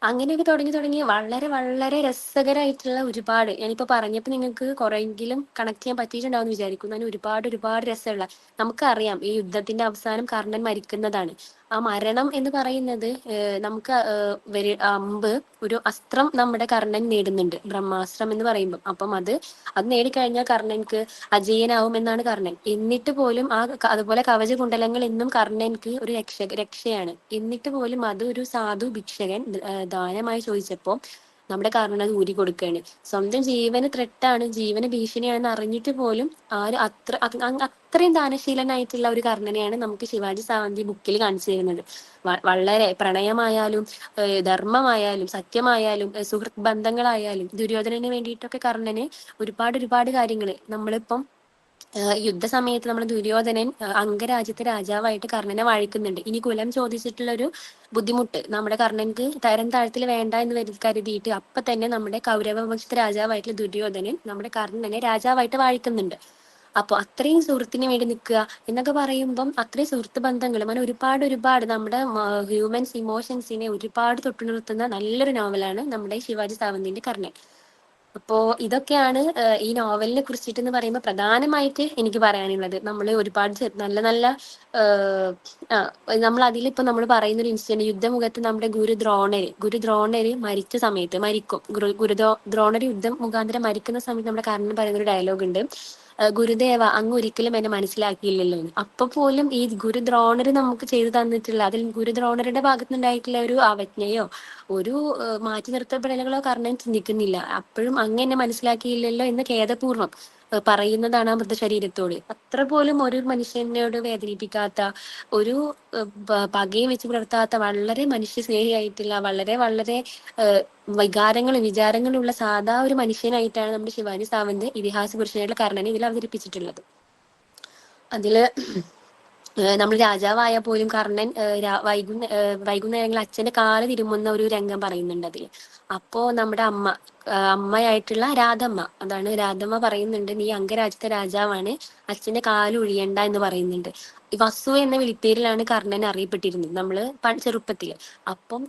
അങ്ങനെയൊക്കെ തുടങ്ങി തുടങ്ങി വളരെ വളരെ രസകരമായിട്ടുള്ള ഒരുപാട്, ഞാനിപ്പോ പറഞ്ഞപ്പോൾ നിങ്ങൾക്ക് കുറെയെങ്കിലും കണക്ട് ചെയ്യാൻ പറ്റിയിട്ടുണ്ടാവും എന്ന് വിചാരിക്കുന്നു. അതിന് ഒരുപാട് ഒരുപാട് രസമുള്ള, നമുക്കറിയാം ഈ യുദ്ധത്തിന്റെ അവസാനം കർണൻ മരിക്കുന്നതാണ്. ആ മരണം എന്ന് പറയുന്നത് നമുക്ക് അമ്പ് ഒരു അസ്ത്രം നമ്മുടെ കർണൻ നേടുന്നുണ്ട്, ബ്രഹ്മാസ്ത്രം എന്ന് പറയുമ്പോൾ. അപ്പം അത് നേടിക്കഴിഞ്ഞാൽ കർണൻക്ക് അജയ്യനാവും എന്നാണ് കർണൻ. എന്നിട്ട് പോലും അതുപോലെ കവചകുണ്ടലങ്ങൾ എന്നും കർണൻക്ക് ഒരു രക്ഷയാണ്. എന്നിട്ട് പോലും അത് ഒരു സാധു ഭിക്ഷകൻ ദാനമായി ചോദിച്ചപ്പോൾ നമ്മുടെ കർണൻ അത് ഊരി കൊടുക്കുകയാണ്. സ്വന്തം ജീവന് ത്രെട്ടാണ്, ജീവന് ഭീഷണിയാണെന്ന് അറിഞ്ഞിട്ട് പോലും ആ ഒരു അത്രയും ദാനശീലനായിട്ടുള്ള ഒരു കർണനെയാണ് നമുക്ക് ശിവാജി സാവന്തി ബുക്കിൽ കാണിച്ചു തരുന്നത്. വളരെ പ്രണയമായാലും ധർമ്മമായാലും സത്യമായാലും സുഹൃത്ത് ബന്ധങ്ങളായാലും ദുര്യോധനന് വേണ്ടിയിട്ടൊക്കെ കർണന് ഒരുപാട് ഒരുപാട് കാര്യങ്ങൾ. നമ്മളിപ്പം യുദ്ധസമയത്ത് നമ്മുടെ ദുര്യോധനൻ അംഗരാജ്യത്തെ രാജാവായിട്ട് കർണനെ വാഴിക്കുന്നുണ്ട്. ഇനി കുലം ചോദിച്ചിട്ടുള്ള ഒരു ബുദ്ധിമുട്ട് നമ്മുടെ കർണൻക്ക് തരം താഴ്ത്തിൽ വേണ്ട എന്ന് കരുതിയിട്ട് അപ്പൊ തന്നെ നമ്മുടെ കൗരവവംശത്തെ രാജാവായിട്ടുള്ള ദുര്യോധനൻ നമ്മുടെ കർണനെ രാജാവായിട്ട് വാഴിക്കുന്നുണ്ട്. അപ്പൊ അത്രയും സുഹൃത്തിന് വേണ്ടി നിൽക്കുക എന്നൊക്കെ പറയുമ്പം അത്രയും സുഹൃത്ത് ബന്ധങ്ങൾ, അങ്ങനെ ഒരുപാട് ഒരുപാട് നമ്മുടെ ഹ്യൂമൻസ് ഇമോഷൻസിനെ ഒരുപാട് തൊട്ടുനിർത്തുന്ന നല്ലൊരു നോവലാണ് നമ്മുടെ ശിവാജി സാവന്തിന്റെ കർണൻ. അപ്പോ ഇതൊക്കെയാണ് ഈ നോവലിനെ കുറിച്ചിട്ട് എന്ന് പറയുമ്പോൾ പ്രധാനമായിട്ട് എനിക്ക് പറയാനുള്ളത്. നമ്മൾ ഒരുപാട് നല്ല നല്ല നമ്മൾ അതിലിപ്പോ നമ്മൾ പറയുന്ന ഒരു ഇൻസിഡന്റ്, യുദ്ധമുഖത്ത് നമ്മുടെ ഗുരു ദ്രോണര് മരിച്ച സമയത്ത് ദ്രോണര് യുദ്ധം മുഖാന്തരം മരിക്കുന്ന സമയത്ത് നമ്മുടെ കർണൻ പറയുന്ന ഒരു ഡയലോഗ് ഉണ്ട്, ഗുരുദേവ അങ്ങ് ഒരിക്കലും എന്നെ മനസ്സിലാക്കിയില്ലല്ലോ എന്ന്. അപ്പൊ പോലും ഈ ഗുരുദ്രോണര് നമുക്ക് ചെയ്തു തന്നിട്ടുള്ള, അതിൽ ഗുരുദ്രോണരുടെ ഭാഗത്തുനിന്നുണ്ടായിട്ടുള്ള ഒരു അവജ്ഞയോ ഒരു മാറ്റി നിർത്തപ്പെടലുകളോ കർണൻ ചിന്തിക്കുന്നില്ല. അപ്പോഴും അങ്ങ് എന്നെ മനസ്സിലാക്കിയില്ലല്ലോ എന്ന് ഖേദപൂർവ്വം പറയുന്നതാണ് ആ മൃതശരീരത്തോട്. അത്ര പോലും ഒരു മനുഷ്യനോട് വേദനിപ്പിക്കാത്ത, ഒരു പകയും വെച്ച് പുലർത്താത്ത, വളരെ മനുഷ്യ സ്നേഹിയായിട്ടുള്ള, വളരെ വളരെ വികാരങ്ങളും വിചാരങ്ങളും ഉള്ള സാധാ ഒരു മനുഷ്യനായിട്ടാണ് നമ്മുടെ ശിവാജി സാവന്ത് ഇതിഹാസ പുരുഷനായിട്ടുള്ള കർണനെ ഇതിൽ അവതരിപ്പിച്ചിട്ടുള്ളത്. അതില് നമ്മൾ രാജാവായ പോലും കർണൻ വൈകുന്നേരങ്ങളിൽ അച്ഛന്റെ കാല് തിരുമുന്ന ഒരു രംഗം പറയുന്നുണ്ട് അതില്. അപ്പോ നമ്മുടെ അമ്മയായിട്ടുള്ള രാധമ്മ, അതാണ് രാധമ്മ പറയുന്നുണ്ട്, നീ അംഗരാജ്യത്തെ രാജാവാണ്, അച്ഛന്റെ കാല് ഒഴിയണ്ട എന്ന് പറയുന്നുണ്ട്. വസു എന്ന വിളിപ്പേരിലാണ് കർണൻ അറിയപ്പെട്ടിരുന്നത് നമ്മള് ചെറുപ്പത്തില്. അപ്പം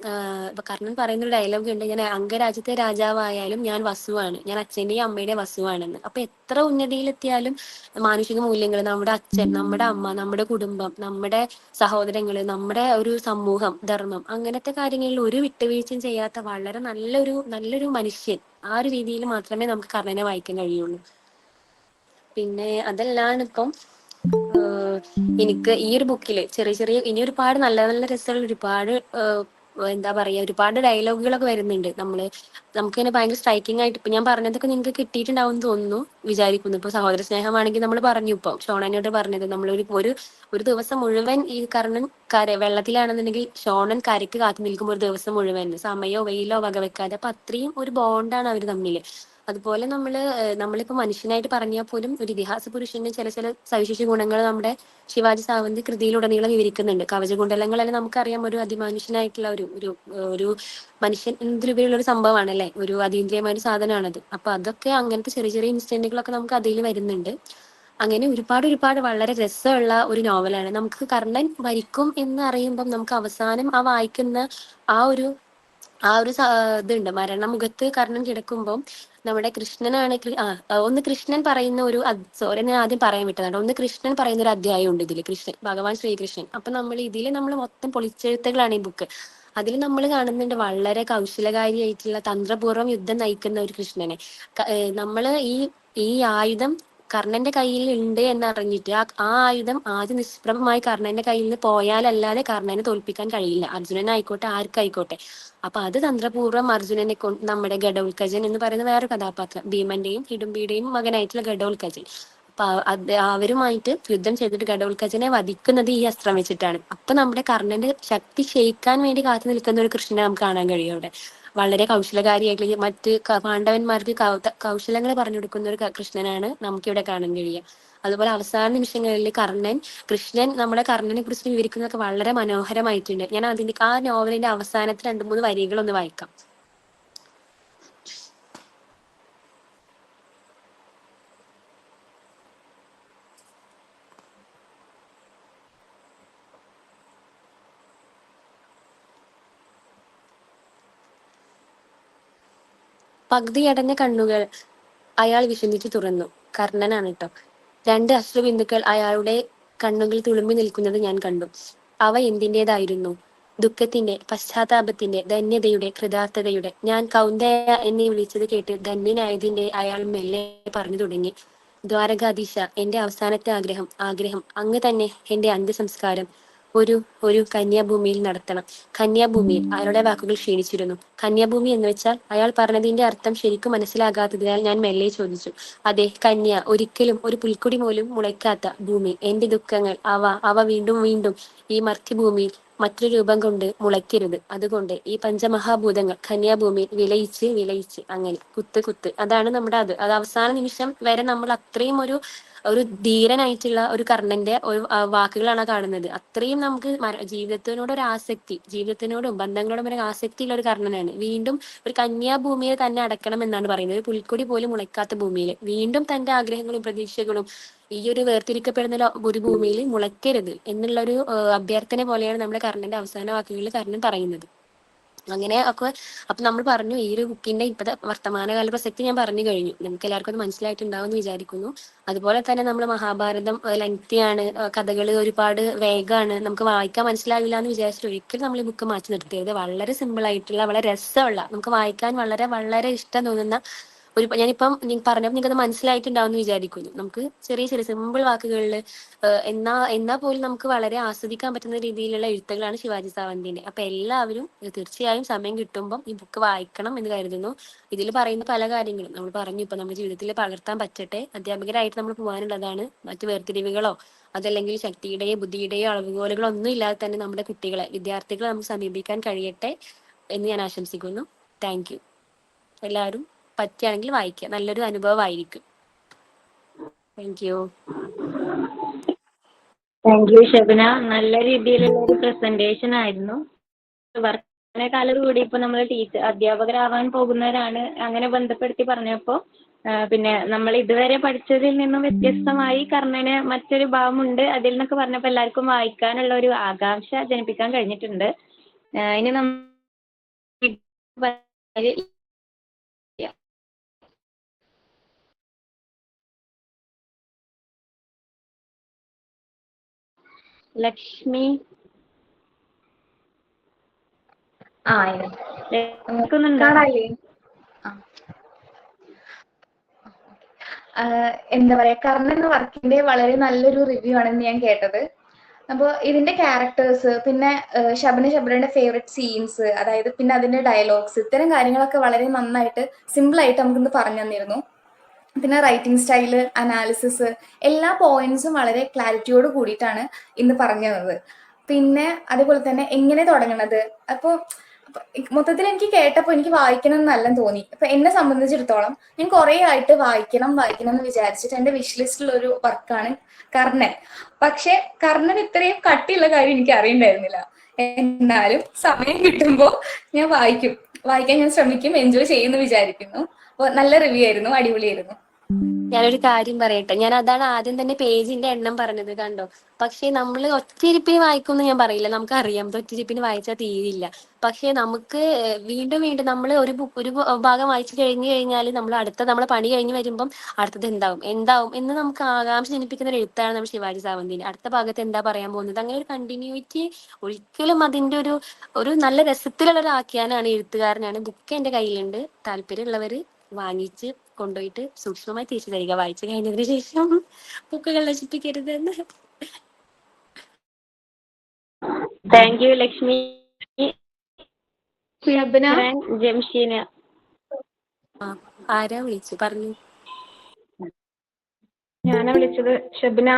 ഇപ്പൊ കർണൻ പറയുന്ന ഒരു ഡയലോഗ് ഉണ്ട്, ഞാൻ അംഗരാജ്യത്തെ രാജാവായാലും ഞാൻ വസുവാണ്, ഞാൻ അച്ഛന്റെയും അമ്മയുടെയും വസുവാണെന്ന്. അപ്പൊ എത്ര ഉന്നതിയിലെത്തിയാലും മാനുഷിക മൂല്യങ്ങൾ, നമ്മുടെ അച്ഛൻ, നമ്മുടെ അമ്മ, നമ്മുടെ കുടുംബം, നമ്മുടെ സഹോദരങ്ങള്, നമ്മുടെ ഒരു സമൂഹം, ധർമ്മം, അങ്ങനത്തെ കാര്യങ്ങളിൽ ഒരു വിട്ടുവീഴ്ചയും ചെയ്യാത്ത വളരെ നല്ലൊരു നല്ലൊരു മനുഷ്യൻ. ആ ഒരു രീതിയിൽ മാത്രമേ നമുക്ക് കർണനെ വായിക്കാൻ കഴിയുള്ളൂ. പിന്നെ അതെല്ലാം ഇപ്പം എനിക്ക് ഈ ഒരു ബുക്കില് ചെറിയ ചെറിയ ഇനി ഒരുപാട് നല്ല നല്ല രസമുള്ള ഒരുപാട് എന്താ പറയാ ഒരുപാട് ഡയലോഗുകളൊക്കെ വരുന്നുണ്ട്. നമുക്കിങ്ങനെ ഭയങ്കര സ്ട്രൈക്കിംഗ് ആയിട്ട് ഇപ്പൊ ഞാൻ പറഞ്ഞതൊക്കെ നിങ്ങൾക്ക് കിട്ടിയിട്ടുണ്ടാവും എന്ന് തോന്നുന്നു, വിചാരിക്കുന്നു. ഇപ്പൊ സഹോദര സ്നേഹമാണെങ്കിൽ നമ്മൾ പറഞ്ഞു, ഇപ്പൊ ഷോണനോട് പറഞ്ഞത് നമ്മൾ ഒരു ദിവസം മുഴുവൻ ഈ കർണൻ വെള്ളത്തിലാണെന്നുണ്ടെങ്കിൽ ഷോണൻ കരയ്ക്ക് കാത്തു നിൽക്കുമ്പോൾ ഒരു ദിവസം മുഴുവൻ സമയോ വെയിലോ വകവെക്കാതെ. അപ്പൊ അത്രയും ഒരു ബോണ്ടാണ് അവർ തമ്മിൽ. അതുപോലെ നമ്മളിപ്പോ മനുഷ്യനായിട്ട് പറഞ്ഞാൽ പോലും ഒരു ഇതിഹാസ പുരുഷന്റെ ചില ചില സവിശേഷ ഗുണങ്ങൾ നമ്മുടെ ശിവാജി സാവന്ത് കൃതിയിലുടനീളം വിവരിക്കുന്നുണ്ട്. കവചകുണ്ടലങ്ങളെല്ലാം നമുക്കറിയാം ഒരു അതിമനുഷ്യനായിട്ടുള്ള ഒരു മനുഷ്യൻ എന്നതിലുപരിയുള്ള ഒരു സംഭവമാണ് അല്ലെ, ഒരു അതീന്ദ്രിയമായ ഒരു സാധനമാണത്. അപ്പൊ അതൊക്കെ അങ്ങനത്തെ ചെറിയ ചെറിയ ഇൻസിഡന്റുകളൊക്കെ നമുക്ക് അതിൽ വരുന്നുണ്ട്. അങ്ങനെ ഒരുപാട് ഒരുപാട് വളരെ രസമുള്ള ഒരു നോവലാണ്. നമുക്ക് കർണൻ മരിക്കും എന്ന് അറിയുമ്പം നമുക്ക് അവസാനം വായിക്കുന്ന ആ ഒരു ഇതുണ്ട്, മരണമുഖത്ത് കർണൻ കിടക്കുമ്പോൾ നമ്മുടെ കൃഷ്ണനാണ് ഒന്ന് കൃഷ്ണൻ പറയുന്ന സോറി ഞാൻ ആദ്യം പറയാൻ വിട്ടതാണ്. ഒന്ന് കൃഷ്ണൻ പറയുന്ന ഒരു അധ്യായം ഉണ്ട് ഇതില്, ഭഗവാൻ ശ്രീകൃഷ്ണൻ. അപ്പൊ നമ്മൾ മൊത്തം പൊളിച്ചെഴുത്തുകളാണ് ഈ ബുക്ക്. അതിൽ നമ്മൾ കാണുന്നുണ്ട് വളരെ കൗശലകാരിയായിട്ടുള്ള തന്ത്രപൂർവ്വം യുദ്ധം നയിക്കുന്ന ഒരു കൃഷ്ണനെ. നമ്മള് ഈ ആയുധം കർണന്റെ കയ്യിൽ ഉണ്ട് എന്നറിഞ്ഞിട്ട് ആ ആയുധം ആദ്യം നിഷ്പ്രഭമായി കർണന്റെ കയ്യിൽ നിന്ന് പോയാലല്ലാതെ കർണനെ തോൽപ്പിക്കാൻ കഴിയില്ല, അർജുനനായിക്കോട്ടെ ആർക്കായിക്കോട്ടെ. അപ്പൊ അത് തന്ത്രപൂർവ്വം അർജുനനെ നമ്മുടെ ഘടോത്കചൻ എന്ന് പറയുന്ന വേറൊരു കഥാപാത്രം, ഭീമന്റെയും ഹിഡുംബിയുടെയും മകനായിട്ടുള്ള ഘടോത്കചൻ. അപ്പൊ അവരുമായിട്ട് യുദ്ധം ചെയ്തിട്ട് ഘടോത്കചനെ വധിക്കുന്നത് ഈ അസ്ത്രം വെച്ചിട്ടാണ്. അപ്പൊ നമ്മുടെ കർണന്റെ ശക്തി ക്ഷയിക്കാൻ വേണ്ടി കാത്തു നിൽക്കുന്ന ഒരു കൃഷ്ണനെ നമുക്ക് കാണാൻ കഴിയും അവിടെ. വളരെ കൗശലകാരിയായിട്ടുള്ള മറ്റ് പാണ്ഡവന്മാർക്ക് കൗശലങ്ങൾ പറഞ്ഞു കൊടുക്കുന്ന ഒരു കൃഷ്ണനാണ് നമുക്കിവിടെ കാണാൻ കഴിയുക. അതുപോലെ അവസാന നിമിഷങ്ങളിൽ കൃഷ്ണൻ നമ്മുടെ കർണനെ കുറിച്ച് വിവരിക്കുന്നതൊക്കെ വളരെ മനോഹരമായിട്ടുണ്ട്. ഞാൻ ആ നോവലിന്റെ അവസാനത്തെ 2-3 വരികളൊന്ന് വായിക്കാം. പകുതിയടഞ്ഞ കണ്ണുകൾ അയാൾ വിഷമിച്ചു തുറന്നു. കർണനാണ് കേട്ടോ. 2 അശ്രുബിന്ദുക്കൾ അയാളുടെ കണ്ണുകൾ തുളുമ്പി നിൽക്കുന്നത് ഞാൻ കണ്ടു. അവ എന്തിൻ്റെതായിരുന്നു? ദുഃഖത്തിന്റെ, പശ്ചാത്താപത്തിന്റെ, ധന്യതയുടെ, കൃതാർത്ഥതയുടെ. ഞാൻ കൗന്ദയ എന്നെ വിളിച്ചത് കേട്ട് ധന്യനായതിന്റെ അയാൾ മെല്ലെ പറഞ്ഞു തുടങ്ങി. ദ്വാരകാധീശ, എന്റെ അവസാനത്തെ ആഗ്രഹം അങ്ങ് തന്നെ എന്റെ അന്ത്യസംസ്കാരം ഒരു കന്യാഭൂമിയിൽ നടത്തണം. കന്യാഭൂമിയിൽ. അയാളുടെ വാക്കുകൾ ക്ഷീണിച്ചിരുന്നു. കന്യാഭൂമി എന്ന് വെച്ചാൽ? അയാൾ പറഞ്ഞതിന്റെ അർത്ഥം ശരിക്കും മനസ്സിലാകാത്തതിനാൽ ഞാൻ മെല്ലെ ചോദിച്ചു. അതെ, കന്യ, ഒരിക്കലും ഒരു പുൽക്കൊടി പോലും മുളയ്ക്കാത്ത ഭൂമി. എന്റെ ദുഃഖങ്ങൾ അവ വീണ്ടും വീണ്ടും ഈ മർത്യഭൂമിയിൽ മറ്റൊരു രൂപം കൊണ്ട് മുളയ്ക്കരുത്. അതുകൊണ്ട് ഈ പഞ്ചമഹാഭൂതങ്ങൾ കന്യാഭൂമിയിൽ വിലയിച്ച് അങ്ങനെ കുത്ത്. അതാണ് നമ്മുടെ അത് അവസാന നിമിഷം വരെ നമ്മൾ അത്രയും ഒരു ധീരനായിട്ടുള്ള ഒരു കർണന്റെ ഒരു വാക്കുകളാണ് കാണുന്നത്. അത്രയും നമുക്ക് ജീവിതത്തിനോട് ഒരു ആസക്തി, ജീവിതത്തിനോടും ബന്ധങ്ങളോടും ഒരു ആസക്തിയുള്ള ഒരു കർണനാണ്. വീണ്ടും ഒരു കന്യാഭൂമിയിൽ തന്നെ അടക്കണം എന്നാണ് പറയുന്നത്. ഒരു പുൽക്കൊടി പോലും മുളയ്ക്കാത്ത ഭൂമിയിൽ വീണ്ടും തന്റെ ആഗ്രഹങ്ങളും പ്രതീക്ഷകളും ഈ ഒരു വേർതിരിക്കപ്പെടുന്ന ഒരു ഭൂമിയിൽ മുളയ്ക്കരുത് എന്നുള്ള ഒരു അഭ്യർത്ഥന പോലെയാണ് നമ്മുടെ കർണന്റെ അവസാന വാക്കുകളിൽ കർണൻ പറയുന്നത്. അങ്ങനെ ഒക്കെ അപ്പൊ നമ്മൾ പറഞ്ഞു ഈ ഒരു ബുക്കിന്റെ ഇപ്പോഴത്തെ വർത്തമാനകാല പ്രസക്തി ഞാൻ പറഞ്ഞു കഴിഞ്ഞു. നമുക്ക് എല്ലാവർക്കും അത് മനസ്സിലായിട്ടുണ്ടാവും എന്ന് വിചാരിക്കുന്നു. അതുപോലെ തന്നെ നമ്മൾ മഹാഭാരതം ലെങ്തിയാണ്, കഥകൾ ഒരുപാട് വേഗമാണ്, നമുക്ക് വായിക്കാൻ മനസ്സിലാവില്ല എന്ന് വിചാരിച്ചിട്ട് ഒരിക്കലും നമ്മൾ ഈ ബുക്ക് മാറ്റി നിർത്തരുത്. വളരെ സിമ്പിൾ ആയിട്ടുള്ള, വളരെ രസമുള്ള, നമുക്ക് വായിക്കാൻ വളരെ വളരെ ഇഷ്ടം തോന്നുന്ന ഞാനിപ്പം പറഞ്ഞപ്പോൾ നിങ്ങൾക്ക് അത് മനസ്സിലായിട്ടുണ്ടാവും എന്ന് വിചാരിക്കുന്നു. നമുക്ക് ചെറിയ സിമ്പിൾ വാക്കുകളിൽ എന്നാ പോലും നമുക്ക് വളരെ ആസ്വദിക്കാൻ പറ്റുന്ന രീതിയിലുള്ള എഴുത്തുകളാണ് ശിവാജി സാവന്തിന്റെ. അപ്പൊ എല്ലാവരും തീർച്ചയായും സമയം കിട്ടുമ്പോൾ ഈ ബുക്ക് വായിക്കണം എന്ന് കരുതുന്നു. ഇതിൽ പറയുന്ന പല കാര്യങ്ങളും നമ്മൾ പറഞ്ഞു, ഇപ്പൊ നമ്മുടെ ജീവിതത്തിൽ പകർത്താൻ പറ്റട്ടെ. അധ്യാപകരായിട്ട് നമ്മൾ പോകാനുള്ളതാണ്. മറ്റു വേർതിരിവുകളോ അതല്ലെങ്കിൽ ശക്തിയുടെയോ ബുദ്ധിയുടെയോ അളവുകോലുകളോ ഒന്നും ഇല്ലാതെ തന്നെ നമ്മുടെ വിദ്യാർത്ഥികളെ നമുക്ക് സമീപിക്കാൻ കഴിയട്ടെ എന്ന് ഞാൻ ആശംസിക്കുന്നു. Thank you. എല്ലാവരും പറ്റുകയാണെങ്കിൽ വായിക്കുക. നല്ലൊരു അനുഭവമായിരിക്കും. Thank you. Thank you Shabana. നല്ല രീതിയിലുള്ള ഒരു പ്രസന്റേഷൻ ആയിരുന്നു. വർഷക്കാലം ഇപ്പൊ നമ്മൾ അധ്യാപകരാവാൻ പോകുന്നവരാണ് അങ്ങനെ ബന്ധപ്പെടുത്തി പറഞ്ഞപ്പോ പിന്നെ നമ്മൾ ഇതുവരെ പഠിച്ചതിൽ നിന്നും വ്യത്യസ്തമായി കർണന് മറ്റൊരു ഭാവമുണ്ട് അതിൽ നിന്നൊക്കെ പറഞ്ഞപ്പോ എല്ലാവർക്കും വായിക്കാനുള്ള ഒരു ആകാംക്ഷ ജനിപ്പിക്കാൻ കഴിഞ്ഞിട്ടുണ്ട്. ഇനി ലക്ഷ്മി എന്താ പറയാ, കർണൻ എന്ന വർക്കിന്റെ വളരെ നല്ലൊരു റിവ്യൂ ആണെന്ന് ഞാൻ കേട്ടത്. അപ്പോൾ ഇതിന്റെ ക്യാരക്ടേഴ്സ്, പിന്നെ ശബനയുടെ ഫേവറേറ്റ് സീൻസ്, അതായത് പിന്നെ അതിന്റെ ഡയലോഗ്സ്, ഇത്തരം കാര്യങ്ങളൊക്കെ വളരെ നന്നായിട്ട് സിമ്പിൾ ആയിട്ട് നമുക്കിന്ന് പറഞ്ഞു തന്നിരുന്നു. പിന്നെ റൈറ്റിംഗ് സ്റ്റൈല്, അനാലിസിസ്, എല്ലാ പോയിന്റ്സും വളരെ ക്ലാരിറ്റിയോട് കൂടിയിട്ടാണ് ഇന്ന് പറഞ്ഞു തന്നത്. പിന്നെ അതേപോലെ തന്നെ എങ്ങനെ തുടങ്ങണത്, അപ്പോൾ മൊത്തത്തിൽ എനിക്ക് കേട്ടപ്പോൾ എനിക്ക് വായിക്കണം എന്നെല്ലാം തോന്നി. അപ്പൊ എന്നെ സംബന്ധിച്ചിടത്തോളം ഞാൻ കുറെ ആയിട്ട് വായിക്കണം എന്ന് വിചാരിച്ചിട്ട് എന്റെ വിഷ് ലിസ്റ്റിലുള്ള ഒരു വർക്കാണ് കർണൻ. പക്ഷെ കർണൻ ഇത്രയും കട്ടിയുള്ള കാര്യം എനിക്ക് അറിയണ്ടായിരുന്നില്ല. എന്നാലും സമയം കിട്ടുമ്പോൾ ഞാൻ വായിക്കാൻ ഞാൻ ശ്രമിക്കും, എൻജോയ് ചെയ്യുമെന്ന് വിചാരിക്കുന്നു. അപ്പോൾ നല്ല റിവ്യൂ ആയിരുന്നു, അടിപൊളിയായിരുന്നു. ഞാനൊരു കാര്യം പറയട്ടെ. ഞാൻ അതാണ് ആദ്യം തന്നെ പേജിന്റെ എണ്ണം പറഞ്ഞത്, കണ്ടോ? പക്ഷെ നമ്മൾ ഒറ്റയിരിപ്പിന് വായിക്കുമെന്ന് ഞാൻ പറയില്ല. നമുക്കറിയാം ഒറ്റയിരിപ്പിന് വായിച്ചാൽ തീരില്ല. പക്ഷെ നമുക്ക് വീണ്ടും നമ്മൾ ഒരു ഭാഗം വായിച്ചു കഴിഞ്ഞാൽ നമ്മളെ പണി കഴിഞ്ഞ് വരുമ്പം അടുത്തത് എന്താവും എന്ന് നമുക്ക് ആകാംക്ഷ ജനിപ്പിക്കുന്ന ഒരു എഴുത്താണ് നമ്മൾ ശിവാജി സാവന്തിന്. അടുത്ത ഭാഗത്ത് എന്താ പറയാൻ പോകുന്നത്, അങ്ങനെ ഒരു കണ്ടിന്യൂറ്റി ഒരിക്കലും അതിന്റെ ഒരു നല്ല രസത്തിലുള്ള ഒരു ആഖ്യാനാണ്, എഴുത്തുകാരനാണ്. ബുക്ക് എന്റെ കയ്യിലുണ്ട്. താല്പര്യമുള്ളവര് വാങ്ങിച്ച് കൊണ്ടുപോയിട്ട് സൂക്ഷ്മമായി തിരിച്ചു തരിക. വായിച്ചു കഴിഞ്ഞതിന് ശേഷം ബുക്കുകൾ നശിപ്പിക്കരുതെന്ന്. Thank you Lakshmi. ജംഷീന ആരാ വിളിച്ചു പറഞ്ഞു? ഞാനാ വിളിച്ചത്, Shabina.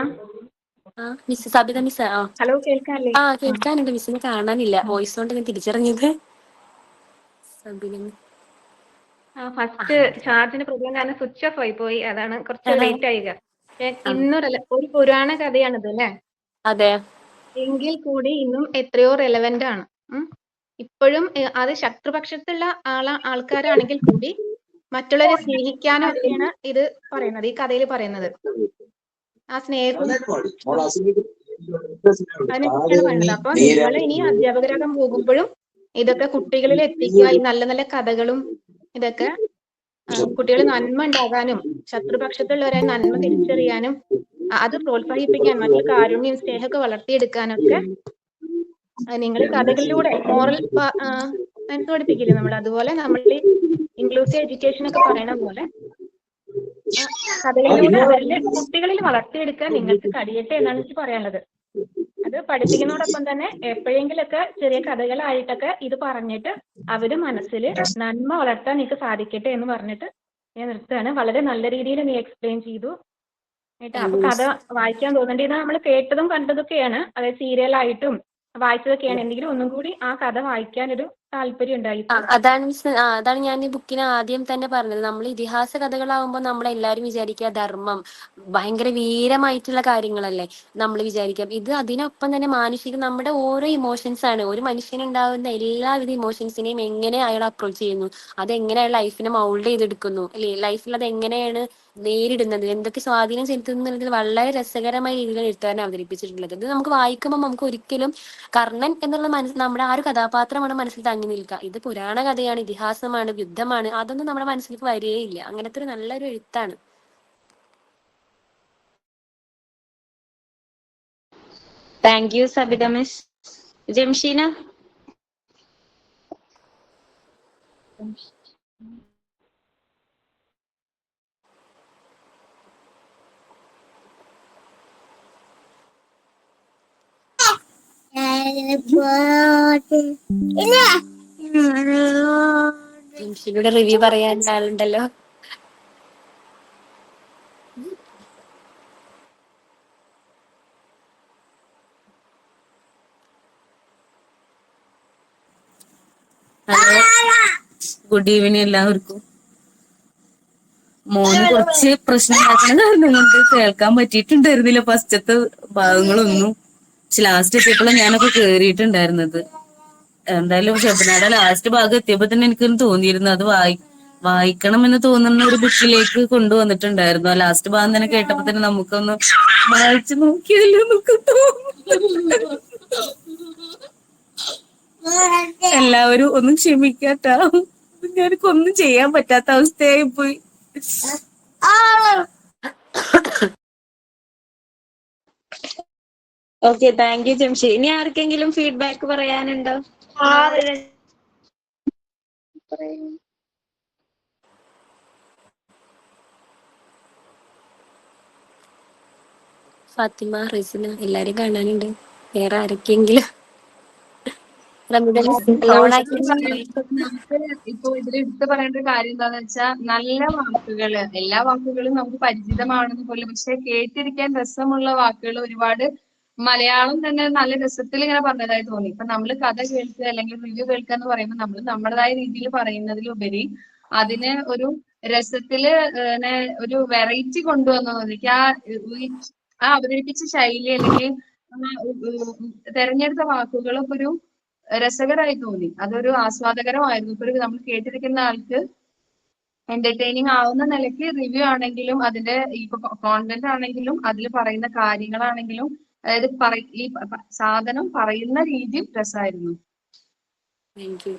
Miss Sabitha miss. Hello, കേൾക്കാനല്ലേ? കേൾക്കാനുണ്ട്. മിസ്സിനെ കാണാനില്ല, വോയിസ് കൊണ്ട് ഞാൻ തിരിച്ചറിഞ്ഞത്. ഫസ്റ്റ് ചാർജിന് പ്രോബ്ലം കാരണം സ്വിച്ച് ഓഫ് ആയി പോയി, അതാണ് കുറച്ച് ലേറ്റ് ആയിക. ഒരു പുരാണ കഥയാണിത് അല്ലേ? അതെ. എങ്കിൽ കൂടി ഇന്നും എത്രയോ റെലവെന്റ് ആണ്. ഇപ്പോഴും അത് ശത്രുപക്ഷത്തുള്ള ആൾക്കാരാണെങ്കിൽ കൂടി മറ്റുള്ളവരെ സ്നേഹിക്കാനൊക്കെയാണ് ഇത് പറയുന്നത്, ഈ കഥയിൽ പറയുന്നത്. ആ സ്നേഹം അതിനൊക്കെയാണ് പറയുന്നത്. അപ്പൊ നിങ്ങൾ ഇനി അധ്യാപകരാകാൻ പോകുമ്പോഴും ഇതൊക്കെ കുട്ടികളിൽ എത്തിക്കുക, ഈ നല്ല നല്ല കഥകളും ഇതൊക്കെ കുട്ടികൾ നന്മ ഉണ്ടാകാനും ശത്രുപക്ഷത്തുള്ളവരെ നന്മ തിരിച്ചറിയാനും അത് പ്രോത്സാഹിപ്പിക്കാൻ മറ്റുള്ള കാരുണ്യം സ്നേഹമൊക്കെ വളർത്തിയെടുക്കാനൊക്കെ നിങ്ങൾ കഥകളിലൂടെ മോറൽ സയൻസ് പഠിപ്പിക്കില്ലേ നമ്മൾ, അതുപോലെ നമ്മൾ ഈ ഇൻക്ലൂസീവ് എഡ്യൂക്കേഷൻ ഒക്കെ പറയണ പോലെ കഥകളിലൂടെ അവരുടെ കുട്ടികളിൽ വളർത്തിയെടുക്കാൻ നിങ്ങൾക്ക് കഴിയട്ടെ എന്നാണ് എനിക്ക് പറയാനുള്ളത്. അത് പഠിപ്പിക്കുന്നതോടൊപ്പം തന്നെ എപ്പോഴെങ്കിലൊക്കെ ചെറിയ കഥകളായിട്ടൊക്കെ ഇത് പറഞ്ഞിട്ട് അവര് മനസ്സിൽ നന്മ വളർത്താൻ നിങ്ങൾക്ക് സാധിക്കട്ടെ എന്ന് പറഞ്ഞിട്ട് ഞാൻ നിർത്തുകയാണ്. വളരെ നല്ല രീതിയിൽ നീ എക്സ്പ്ലെയിൻ ചെയ്തു കേട്ടോ. അപ്പൊ കഥ വായിക്കാൻ തോന്നുന്നുണ്ട്. ഇത് നമ്മൾ കേട്ടതും കണ്ടതൊക്കെയാണ്, അതായത് സീരിയലായിട്ടും വായിച്ചതൊക്കെയാണ്. എന്തെങ്കിലും ഒന്നും കൂടി ആ കഥ വായിക്കാനൊരു താല്പര്യം ഉണ്ടായി. അതാണ് ഞാൻ ഈ ബുക്കിന് ആദ്യം തന്നെ പറഞ്ഞത്. നമ്മൾ ഇതിഹാസ കഥകളാവുമ്പോൾ നമ്മളെല്ലാരും വിചാരിക്കുക ധർമ്മം, ഭയങ്കര വീരമായിട്ടുള്ള കാര്യങ്ങളല്ലേ നമ്മൾ വിചാരിക്കാം. ഇത് അതിനൊപ്പം തന്നെ മാനുഷിക നമ്മുടെ ഓരോ ഇമോഷൻസ് ആണ്. ഒരു മനുഷ്യനുണ്ടാകുന്ന എല്ലാവിധ ഇമോഷൻസിനെയും എങ്ങനെ അയാൾ അപ്രോച്ച് ചെയ്യുന്നു, അതെങ്ങനെ അയാൾ ലൈഫിനെ മൗൾഡ് ചെയ്തെടുക്കുന്നു അല്ലെ, ലൈഫിൽ അത് എങ്ങനെയാണ് നേരിടുന്നത്, എന്തൊക്കെ സ്വാധീനം ചെലുത്തുന്നു എന്നുള്ളതിൽ വളരെ രസകരമായ രീതിയിലാണ് എഴുത്തുകാരൻ അവതരിപ്പിച്ചിട്ടുള്ളത്. ഇത് നമുക്ക് വായിക്കുമ്പോൾ നമുക്ക് ഒരിക്കലും കർണൻ എന്നുള്ള നമ്മുടെ ആ ഒരു കഥാപാത്രമാണ് മനസ്സിൽ തങ്ങി നിൽക്കുക. ഇത് പുരാണ കഥയാണ്, ഇതിഹാസമാണ്, യുദ്ധമാണ്, അതൊന്നും നമ്മുടെ മനസ്സിലേക്ക് വരികയില്ല. അങ്ങനത്തെ ഒരു നല്ലൊരു എഴുത്താണ്. Thank you Sabitha miss. Jamsheena. ജംഷീനയുടെ റിവ്യൂ പറയാൻ ആളുണ്ടല്ലോ. ഗുഡ് ഈവനിങ് എല്ലാവർക്കും. മോന് കുറച്ച് പ്രശ്നം ഉണ്ടാക്കുന്ന കാരണം കൊണ്ട് കേൾക്കാൻ പറ്റിയിട്ടുണ്ടായിരുന്നില്ല ഫസ്റ്റത്തെ ഭാഗങ്ങളൊന്നും. പക്ഷെ ലാസ്റ്റ് എത്തിയപ്പോഴും ഞാനൊക്കെ കേറിയിട്ടുണ്ടായിരുന്നത്. എന്തായാലും ഷബ്നയുടെ ലാസ്റ്റ് ഭാഗം എത്തിയപ്പോ തന്നെ എനിക്കൊന്ന് തോന്നിയിരുന്നു അത് വായിക്കണം എന്ന് തോന്നുന്ന ഒരു ബുക്കിലേക്ക് കൊണ്ടുവന്നിട്ടുണ്ടായിരുന്നു. ആ ലാസ്റ്റ് ഭാഗം തന്നെ കേട്ടപ്പോ തന്നെ നമുക്കൊന്ന് വായിച്ചു നോക്കിയല്ലോ നമുക്ക് തോന്നുന്നു. എല്ലാവരും ഒന്നും ക്ഷമിക്കാട്ടോ, ഞാനൊന്നും ചെയ്യാൻ പറ്റാത്ത അവസ്ഥയായി പോയി. Okay, thank U Jamshi. ഇനി ആർക്കെങ്കിലും ഫീഡ്ബാക്ക് പറയാനുണ്ടോ? ഫാത്തിമ, റിസിന എല്ലാരും കാണാനുണ്ട്. വേറെ ആരൊക്കെയെങ്കിലും നമുക്ക് ഇപ്പൊ ഇതിൽ എടുത്തു പറയേണ്ട ഒരു കാര്യം എന്താന്ന് വെച്ചാൽ നല്ല വാക്കുകള്, എല്ലാ വാക്കുകളും നമുക്ക് പരിചിതമാണെന്ന് പോലും, പക്ഷെ കേട്ടിരിക്കാൻ രസമുള്ള വാക്കുകൾ ഒരുപാട് മലയാളം തന്നെ നല്ല രസത്തിൽ ഇങ്ങനെ പറഞ്ഞതായി തോന്നി. ഇപ്പൊ നമ്മൾ കഥ കേൾക്കുക അല്ലെങ്കിൽ റിവ്യൂ കേൾക്കുക എന്ന് പറയുമ്പോൾ നമ്മൾ നമ്മുടേതായ രീതിയിൽ പറയുന്നതിലുപരി അതിന് ഒരു രസത്തില് ഒരു വെറൈറ്റി കൊണ്ടുവന്നു. എനിക്ക് ആ അവതരിപ്പിച്ച ശൈലി അല്ലെങ്കിൽ തെരഞ്ഞെടുത്ത വാക്കുകളൊക്കെ ഒരു രസകരമായി തോന്നി. അതൊരു ആസ്വാദകരമായിരുന്നു. ഇപ്പൊ നമ്മൾ കേട്ടിരിക്കുന്ന ആൾക്ക് എന്റർടൈനിങ് ആവുന്ന നിലയ്ക്ക് റിവ്യൂ ആണെങ്കിലും അതിന്റെ ഇപ്പൊ കോണ്ടന്റ് ആണെങ്കിലും അതിൽ പറയുന്ന കാര്യങ്ങളാണെങ്കിലും, അതായത് ഈ സാധനം പറയുന്ന രീതിയും രസമായിരുന്നു. Thank you.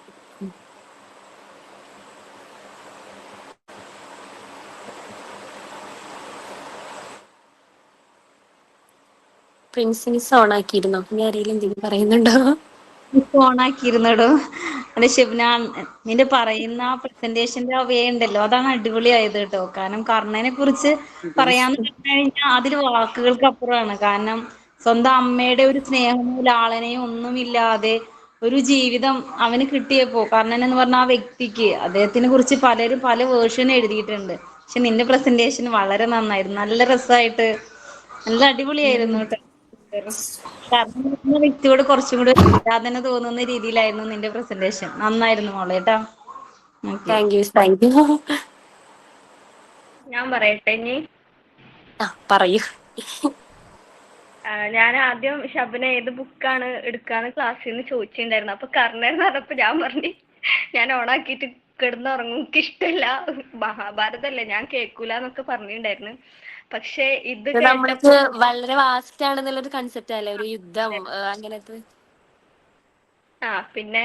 പ്രിൻസിനിസ് ഓൺ ആക്കിയിരുന്നോ? ഇനി ആരെങ്കിലും എന്തെങ്കിലും പറയുന്നുണ്ടോ? ഓണാക്കിയിരുന്നടോ. അതെ ഷിബ്ന, നിന്റെ പറയുന്ന ആ പ്രസന്റേഷന്റെ ആ വേ ഉണ്ടല്ലോ, അതാണ് അടിപൊളിയായത് കേട്ടോ. കാരണം കർണനെ കുറിച്ച് പറയാന്ന് പറഞ്ഞു കഴിഞ്ഞാൽ അതിൽ വാക്കുകൾക്ക് അപ്പുറമാണ്. കാരണം സ്വന്തം അമ്മയുടെ ഒരു സ്നേഹമോ ലാളനയോ ഒന്നുമില്ലാതെ ഒരു ജീവിതം അവന് കിട്ടിയപ്പോ, കർണൻ എന്ന് പറഞ്ഞ ആ വ്യക്തിക്ക്, അദ്ദേഹത്തിനെ കുറിച്ച് പലരും പല വേർഷൻ എഴുതിയിട്ടുണ്ട്. പക്ഷെ നിന്റെ പ്രസന്റേഷൻ വളരെ നന്നായിരുന്നു, നല്ല രസമായിട്ട്, നല്ല അടിപൊളിയായിരുന്നു കേട്ടോ. കാരണം വ്യക്തിയോട് കുറച്ചും കൂടി ആരാധന തോന്നുന്ന രീതിയിലായിരുന്നു നിന്റെ പ്രസന്റേഷൻ. നന്നായിരുന്നു മോളെ കേട്ടോ. Thank you, thank U. ഞാൻ പറയട്ടെ ഇനി. പറയൂ. ഞാൻ ആദ്യം ഷബന ഏത് ബുക്കാണ് എടുക്കാന്ന് ക്ലാസ്സിൽ നിന്ന് ചോദിച്ചിട്ടുണ്ടായിരുന്നു. അപ്പൊ കർണൻ പറഞ്ഞപ്പോ ഞാൻ പറഞ്ഞു ഞാൻ ഓണാക്കിയിട്ട് കിടന്നുറങ്ങും, എനിക്ക് ഇഷ്ടമല്ല, മഹാഭാരതല്ലേ ഞാൻ കേൾക്കൂല എന്നൊക്കെ പറഞ്ഞിട്ടുണ്ടായിരുന്നു. പക്ഷെ ഇത് നമ്മൾക്ക് വളരെ വാസ്റ്റ് ആണെന്നുള്ളൊരു കൺസെപ്റ്റ് അല്ലേ, ഒരു യുദ്ധം അങ്ങനത്തെ. പിന്നെ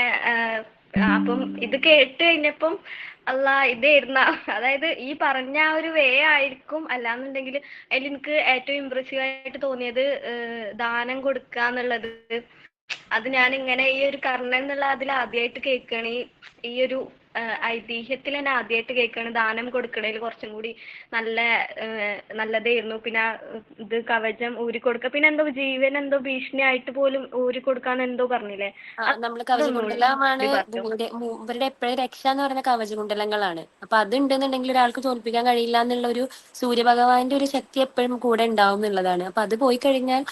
അപ്പം ഇത് കേട്ട് കഴിഞ്ഞപ്പം അല്ല ഇതായിരുന്ന അതായത് ഈ പറഞ്ഞ ആ ഒരു വേ ആയിരിക്കും. അല്ലാന്നുണ്ടെങ്കിൽ അതിൽ എനിക്ക് ഏറ്റവും ഇമ്പ്രസീവ് ആയിട്ട് തോന്നിയത് ദാനം കൊടുക്കുക എന്നുള്ളത്. അത് ഞാൻ ഇങ്ങനെ ഈ ഒരു കർണൻ എന്നുള്ള അതിൽ ആദ്യമായിട്ട് കേൾക്കുകയാണ്. ഈ ഒരു ഐതിഹ്യത്തിൽ തന്നെ ആദ്യമായിട്ട് കേൾക്കുകയാണ് ദാനം കൊടുക്കണേൽ കുറച്ചും കൂടി നല്ല നല്ലതായിരുന്നു. പിന്നെ ഇത് കവചം ഊരി കൊടുക്കുക, പിന്നെ എന്തോ ജീവൻ എന്തോ ഭീഷണിയായിട്ട് പോലും ഊരി കൊടുക്കാന്ന് എന്തോ പറഞ്ഞില്ലേ? നമ്മള് കവചകുണ്ടലമാണ് ഇവരുടെ എപ്പോഴും രക്ഷ എന്ന് പറയുന്ന കവചകുണ്ടലങ്ങളാണ്. അപ്പൊ അതുണ്ടെന്നുണ്ടെങ്കിൽ ഒരാൾക്ക് തോൽപ്പിക്കാൻ കഴിയില്ല എന്നുള്ള ഒരു സൂര്യഭഗവാന്റെ ഒരു ശക്തി എപ്പോഴും കൂടെ ഉണ്ടാവും എന്നുള്ളതാണ്. അപ്പൊ അത് പോയി കഴിഞ്ഞാൽ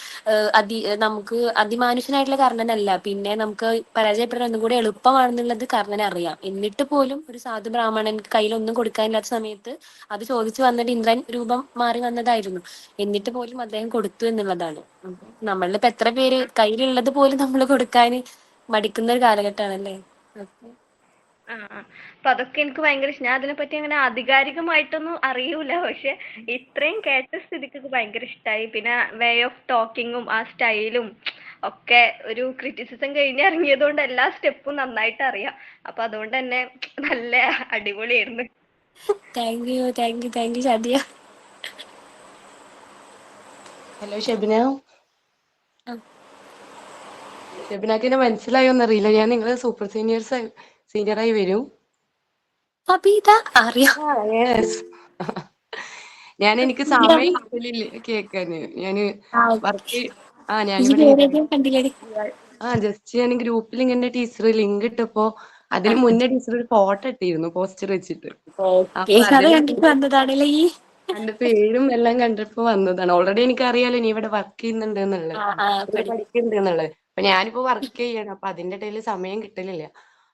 നമുക്ക് അതിമാനുഷനായിട്ടുള്ള കർണനല്ല, പിന്നെ നമുക്ക് പരാജയപ്പെടാൻ ഒന്നും കൂടി എളുപ്പമാണെന്നുള്ളത് കർണനെ അറിയാം. എന്നിട്ട് പോലും ഒരു സാധു ബ്രാഹ്മണൻ കയ്യിലൊന്നും കൊടുക്കാനില്ലാത്ത സമയത്ത് അത് ചോദിച്ചു വന്നിട്ട് ഇന്ദ്രൻ രൂപം മാറി വന്നതായിരുന്നു. എന്നിട്ട് പോലും അദ്ദേഹം കൊടുത്തു എന്നുള്ളതാണ്. നമ്മളിപ്പോ എത്ര പേര് കയ്യിലുള്ളത് പോലും നമ്മൾ കൊടുക്കാൻ മടിക്കുന്ന ഒരു കാലഘട്ടമാണല്ലേ. അപ്പൊ അതൊക്കെ എനിക്ക് ഭയങ്കര ഇഷ്ടം. ഞാൻ അതിനെപ്പറ്റി അങ്ങനെ ആധികാരികമായിട്ടൊന്നും അറിയൂല, പക്ഷെ ഇത്രയും കേട്ട സ്ഥിതിക്ക് ഭയങ്കര ഇഷ്ടമായി. പിന്നെ വേ ഓഫ് ടോക്കിങ്ങും ആ സ്റ്റൈലും ഒക്കെ ഒരു ക്രിറ്റിസിസം കഴിഞ്ഞിറങ്ങിയത് കൊണ്ട് എല്ലാ സ്റ്റെപ്പും നന്നായിട്ട് അറിയാം. അപ്പൊ അതുകൊണ്ട് തന്നെ നല്ല അടിപൊളിയായിരുന്നു. Thank you thank you thank you Shadiya. Hello Shebina. ഷെബിനാക്ക് എന്നെ മനസ്സിലായോന്നറിയില്ല. ഞാൻ നിങ്ങള് സൂപ്പർ സീനിയറായി വരും. ഞാൻ എനിക്ക് സമയം കിട്ടലില്ല കേൾക്കാന്. ഞാന് വർക്ക് ഞാനിവിടെ ജസ്റ്റ് ഞാൻ ഗ്രൂപ്പിൽ ഇങ്ങനെ ടീച്ചർ ലിങ്ക് ഇട്ടപ്പോ അതിന് മുന്നേ ടീച്ചർ ഒരു ഫോട്ടോ ഇട്ടിരുന്നു പോസ്റ്റർ വെച്ചിട്ട്. എന്റെ പേരും എല്ലാം കണ്ടപ്പോ വന്നതാണ്. ഓൾറെഡി എനിക്ക് അറിയാലോ നീ ഇവിടെ വർക്ക് ചെയ്യുന്നുണ്ട് എന്നുള്ളത്, പഠിക്കുന്നുണ്ട് എന്നുള്ളത്. അപ്പൊ ഞാനിപ്പോ വർക്ക് ചെയ്യാണ്. അപ്പൊ അതിന്റെ ഇടയിൽ സമയം കിട്ടലില്ല.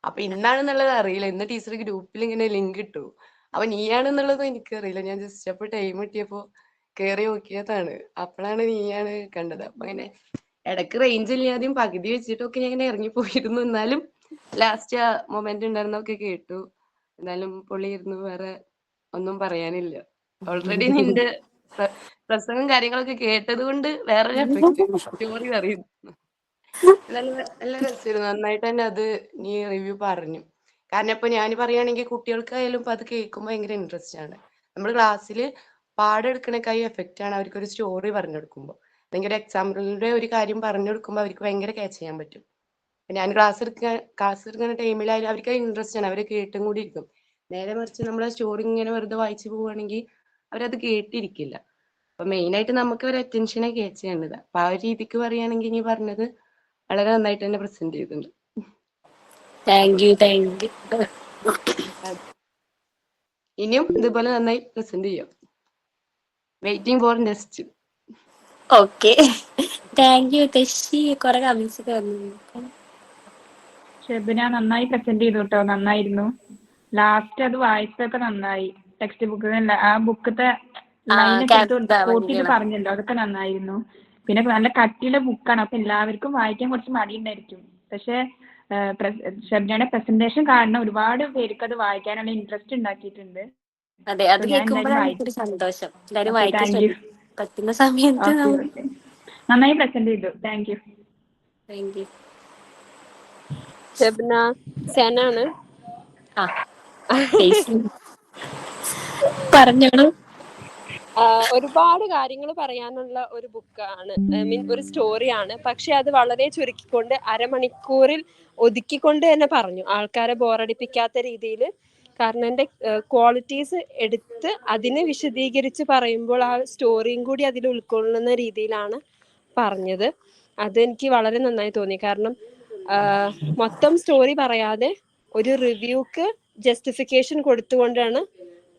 അപ്പൊ ഇന്നാണെന്നുള്ളത് അറിയില്ല. ഇന്ന് ടീച്ചർ ഗ്രൂപ്പിൽ ഇങ്ങനെ ലിങ്ക് ഇട്ടു. അപ്പൊ നീയാണെന്നുള്ളതും എനിക്കറിയില്ല. ഞാൻ ജസ്റ്റ് അപ്പൊ ടൈം കിട്ടിയപ്പോ കേറി നോക്കിയതാണ്. അപ്പോഴാണ് നീയാണ് കണ്ടത്. അപ്പൊ അങ്ങനെ ഇടക്ക് റേഞ്ച് ഇല്ലാതെയും പകുതി വെച്ചിട്ടൊക്കെ ഞാൻ ഇങ്ങനെ ഇറങ്ങിപ്പോയിരുന്നു. എന്നാലും ലാസ്റ്റ് ആ മൊമെന്റ് ഉണ്ടായിരുന്നൊക്കെ കേട്ടു. എന്നാലും പൊള്ളിയിരുന്നു. വേറെ ഒന്നും പറയാനില്ല. ഓൾറെഡി നിന്റെ പ്രസംഗം കാര്യങ്ങളൊക്കെ കേട്ടത് കൊണ്ട് വേറൊരു എഫക്റ്റ് സ്റ്റോറി പറയുന്നു. നല്ല രസമായിരുന്നു. നന്നായിട്ട് തന്നെ അത് നീ റിവ്യൂ പറഞ്ഞു. കാരണം ഇപ്പൊ ഞാൻ പറയുകയാണെങ്കിൽ കുട്ടികൾക്കായാലും ഇപ്പൊ അത് കേൾക്കുമ്പോൾ ഭയങ്കര ഇൻട്രസ്റ്റ് ആണ്. നമ്മൾ ക്ലാസ്സിൽ പാടെടുക്കണേക്കായി എഫക്റ്റ് ആണ് അവർക്കൊരു സ്റ്റോറി പറഞ്ഞു കൊടുക്കുമ്പോൾ, അല്ലെങ്കിൽ ഒരു എക്സാമ്പിളിന്റെ ഒരു കാര്യം പറഞ്ഞു കൊടുക്കുമ്പോൾ അവർക്ക് ഭയങ്കര ക്യാച്ച് ചെയ്യാൻ പറ്റും. ഞാൻ ക്ലാസ് എടുക്കുന്ന ടൈമിലായാലും അവർക്ക് ഇൻട്രസ്റ്റ് ആണ്, അവരെ കേട്ടും കൂടി ഇരിക്കും. നേരെ മറിച്ച് നമ്മളെ സ്റ്റോറി ഇങ്ങനെ വെറുതെ വായിച്ചു പോവുകയാണെങ്കിൽ അവരത് കേട്ടിരിക്കില്ല. അപ്പൊ മെയിൻ ആയിട്ട് നമുക്ക് ഒരു അറ്റൻഷനെ ക്യാച്ച് ചെയ്യേണ്ടത്. അപ്പൊ ആ ഒരു രീതിക്ക് പറയുകയാണെങ്കിൽ നീ പറഞ്ഞത് വളരെ നന്നായിട്ട് തന്നെ പ്രസന്റ് ചെയ്തിട്ടുണ്ട്. ഇനിയും ഇതുപോലെ നന്നായി പ്രസന്റ് ചെയ്യാം. Waiting for next. Okay thank you Theshi. കുറെ കമന്റ്സ് തന്നു. ഷെബിന നന്നായി പ്രസന്റ് ചെയ്തു കേട്ടോ. നന്നായിരുന്നു. ലാസ്റ്റ് അത് വായിച്ചതൊക്കെ നന്നായി. ടെക്സ്റ്റ് ബുക്ക് ആ ബുക്കത്തെ ലൈനൊക്കെ എടുത്ത് കോട്ട് പറഞ്ഞല്ലോ, അതൊക്കെ നന്നായിരുന്നു. പിന്നെ നല്ല കട്ടിയുള്ള ബുക്കാണ്. അപ്പൊ എല്ലാവർക്കും വായിക്കാൻ കുറച്ച് മടിയുണ്ടായിരിക്കും. പക്ഷെ ഷെബിനയുടെ പ്രസന്റേഷൻ കാരണം ഒരുപാട് പേർക്ക് അത് വായിക്കാനുള്ള ഇൻട്രസ്റ്റ് ഉണ്ടാക്കിയിട്ടുണ്ട്. അതെ, അത് കേൾക്കുമ്പോഴാണ് സന്തോഷം. പറ്റുന്ന സമയത്ത് നന്നായി പ്രസന്റ് ചെയ്തു. Thank you. ഷെബ്ന സനാണ്. പറഞ്ഞോളൂ. ഒരുപാട് കാര്യങ്ങൾ പറയാനുള്ള ഒരു ബുക്കാണ്, ഒരു സ്റ്റോറിയാണ്. പക്ഷെ അത് വളരെ ചുരുക്കിക്കൊണ്ട് അരമണിക്കൂറിൽ ഒതുക്കിക്കൊണ്ട് തന്നെ പറഞ്ഞു, ആൾക്കാരെ ബോറടിപ്പിക്കാത്ത രീതിയിൽ. കാരണം എൻ്റെ ക്വാളിറ്റീസ് എടുത്ത് അതിനെ വിശദീകരിച്ച് പറയുമ്പോൾ ആ സ്റ്റോറിയും കൂടി അതിൽ ഉൾക്കൊള്ളുന്ന രീതിയിലാണ് പറഞ്ഞത്. അതെനിക്ക് വളരെ നന്നായി തോന്നി. കാരണം മൊത്തം സ്റ്റോറി പറയാതെ ഒരു റിവ്യൂക്ക് ജസ്റ്റിഫിക്കേഷൻ കൊടുത്തുകൊണ്ടാണ്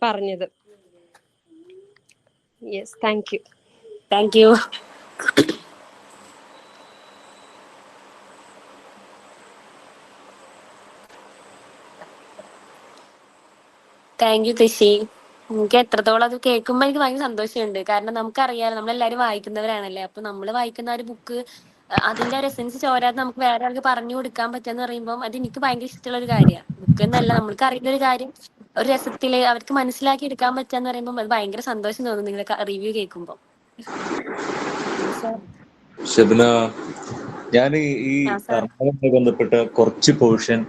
പറഞ്ഞത്. Yes, thank you. Thank you. Thank you Theshi. എനിക്ക് എത്രത്തോളം അത് കേൾക്കുമ്പോൾ എനിക്ക് ഭയങ്കര സന്തോഷമുണ്ട്. കാരണം നമുക്കറിയാലോ, നമ്മളെല്ലാവരും വായിക്കുന്നവരാണല്ലേ. അപ്പൊ നമ്മൾ വായിക്കുന്ന ഒരു ബുക്ക് അതിന്റെ ഒരു എസെൻസ് ചോരാതെ നമുക്ക് വേറെ ആൾക്ക് പറഞ്ഞു കൊടുക്കാൻ പറ്റുമെന്ന് പറയുമ്പോൾ അത് എനിക്ക് ഭയങ്കര ഇഷ്ടമുള്ള ഒരു കാര്യമാണ്. ബുക്ക് എന്നല്ല, നമ്മൾക്ക് അറിയുന്ന ഒരു കാര്യം ഒരു രസത്തില് അവർക്ക് മനസ്സിലാക്കി എടുക്കാൻ പറ്റാന്ന് പറയുമ്പോൾ അത് ഭയങ്കര സന്തോഷം തോന്നും നിങ്ങളുടെ റിവ്യൂ കേൾക്കുമ്പോൾ. ഷെബ്ന, ഞാൻ ഈ കർണവുമായി ബന്ധപ്പെട്ട കുറച്ച് പോർഷൻ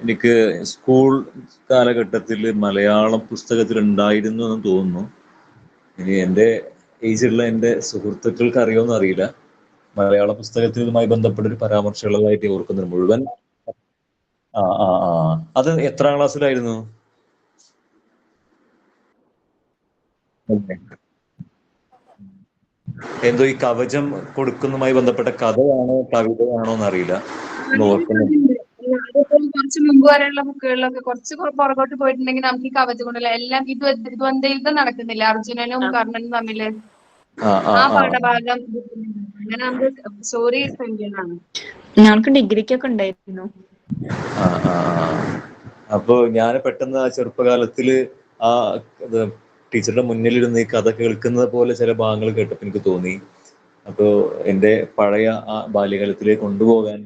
എനിക്ക് സ്കൂൾ കാലഘട്ടത്തിൽ മലയാളം പുസ്തകത്തിൽ ഉണ്ടായിരുന്നു എന്ന് തോന്നുന്നു. ഇനി എൻ്റെ ഏജിലുള്ള എൻ്റെ സുഹൃത്തുക്കൾക്ക് അറിയുമെന്ന് അറിയില്ല. മലയാള പുസ്തകത്തിൽ ഇതുമായി ബന്ധപ്പെട്ട ഒരു പരാമർശമുള്ളതായിട്ട് ഓർക്കുന്നത് മുഴുവൻ. ആ ആ ആ അത് എത്രാം ക്ലാസ്സിലായിരുന്നു? എന്തോ ഈ കവചം കൊടുക്കുന്നതുമായി ബന്ധപ്പെട്ട കഥയാണോ കവിതയാണോ എന്നറിയില്ല. ഒന്ന് ഓർക്കുന്നു. അതിപ്പോ കുറച്ച് മുമ്പ് വരെയുള്ള ബുക്കുകളിലൊക്കെ കുറച്ച് പുറകോട്ട് പോയിട്ടുണ്ടെങ്കിൽ നമുക്ക് ഈ കവചം കൊണ്ടല്ല എല്ലാം ദ്വന്ദ്വയുദ്ധം നടക്കുന്നില്ല അർജുനനും കർണനും തമ്മില്. ആ പാഠഭാഗം അങ്ങനെ നമുക്ക് സ്റ്റോറി സംഖ്യകളാണ്. ഞങ്ങൾക്ക് ഡിഗ്രിക്കൊക്കെ ഉണ്ടായിരുന്നു. അപ്പോ ഞാൻ പെട്ടെന്ന് ആ ചെറുപ്പകാലത്തില് ആ ടീച്ചറുടെ മുന്നിലിരുന്ന് ഈ കഥ കേൾക്കുന്നത് പോലെ ചില ഭാഗങ്ങൾ കേട്ടപ്പോൾ എനിക്ക് തോന്നി. അപ്പോൾ എൻ്റെ പഴയ ആ ബാല്യകാലത്തിലേക്ക് കൊണ്ടുപോകാൻ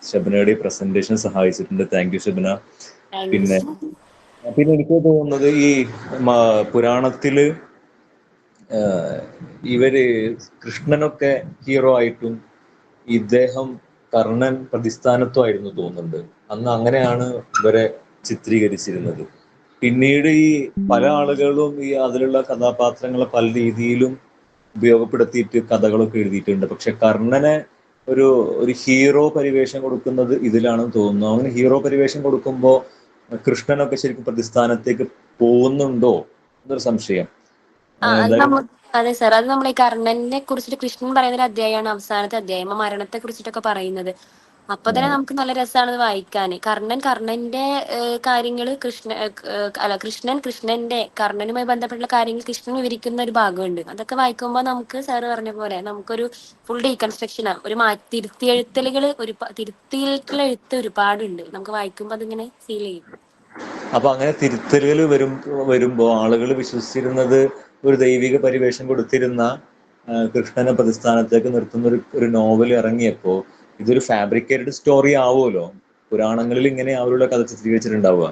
ഷബ്നയുടെ പ്രസന്റേഷൻ സഹായിച്ചിട്ടുണ്ട്. Thank you Shabna. പിന്നെ എനിക്ക് തോന്നുന്നത് ഈ പുരാണത്തില് ഇവര് കൃഷ്ണനൊക്കെ ഹീറോ ആയിട്ടും ഇദ്ദേഹം കർണൻ പ്രതിസ്ഥാനത്തുമായിരുന്നു തോന്നുന്നുണ്ട്. അന്ന് അങ്ങനെയാണ് ഇവരെ ചിത്രീകരിച്ചിരുന്നത്. പിന്നീട് ഈ പല ആളുകളും ഈ അതിലുള്ള കഥാപാത്രങ്ങളെ പല രീതിയിലും ഉപയോഗപ്പെടുത്തിയിട്ട് കഥകളൊക്കെ എഴുതിയിട്ടുണ്ട്. പക്ഷെ കർണനെ ഒരു ഹീറോ പരിവേഷം കൊടുക്കുന്നത് ഇതിലാണെന്ന് തോന്നുന്നു. അവന് ഹീറോ പരിവേഷം കൊടുക്കുമ്പോൾ കൃഷ്ണനൊക്കെ ശരിക്കും പ്രതിസ്ഥാനത്തേക്ക് പോകുന്നുണ്ടോ എന്നൊരു സംശയം. അതെ സാർ, അത് നമ്മൾ ഈ കർണനെ കുറിച്ചിട്ട് കൃഷ്ണൻ പറയുന്ന ഒരു അധ്യായമാണ് അവസാനത്തെ അധ്യായം, മരണത്തെ കുറിച്ചിട്ടൊക്കെ പറയുന്നത്. അപ്പൊ തന്നെ നമുക്ക് നല്ല രസമാണ് വായിക്കാൻ. കർണന്റെ കാര്യങ്ങൾ കൃഷ്ണന്റെ കർണനുമായി ബന്ധപ്പെട്ടുള്ള കാര്യങ്ങൾ കൃഷ്ണൻ വിവരിക്കുന്ന ഒരു ഭാഗമുണ്ട്. അതൊക്കെ വായിക്കുമ്പോൾ നമുക്ക് സാറ് പറഞ്ഞ പോലെ നമുക്കൊരു ഫുൾ ഡീകൺസ്ട്രക്ഷൻ, ഒരു തിരുത്തിയെഴുത്തലുകൾ, തിരുത്തിയിട്ടുള്ള എഴുത്ത് ഒരുപാടുണ്ട്. നമുക്ക് വായിക്കുമ്പോൾ അതിങ്ങനെ ഫീൽ ചെയ്യും. അപ്പൊ അങ്ങനെ തിരുത്തലുകൾ വരുമ്പോ ആളുകൾ വിശ്വസിച്ചിരുന്നത് ഒരു ദൈവിക പരിവേഷം കൊടുത്തിരുന്ന കൃഷ്ണനെ പ്രതിസ്ഥാനത്തേക്ക് നിർത്തുന്ന ഒരു നോവൽ ഇറങ്ങിയപ്പോ ഇതൊരു ഫാബ്രിക്കേറ്റഡ് സ്റ്റോറി ആവുമല്ലോ. പുരാണങ്ങളിൽ ഇങ്ങനെ അവരുടെ കഥ ചിത്രീകരിച്ചിട്ടുണ്ടാവുക.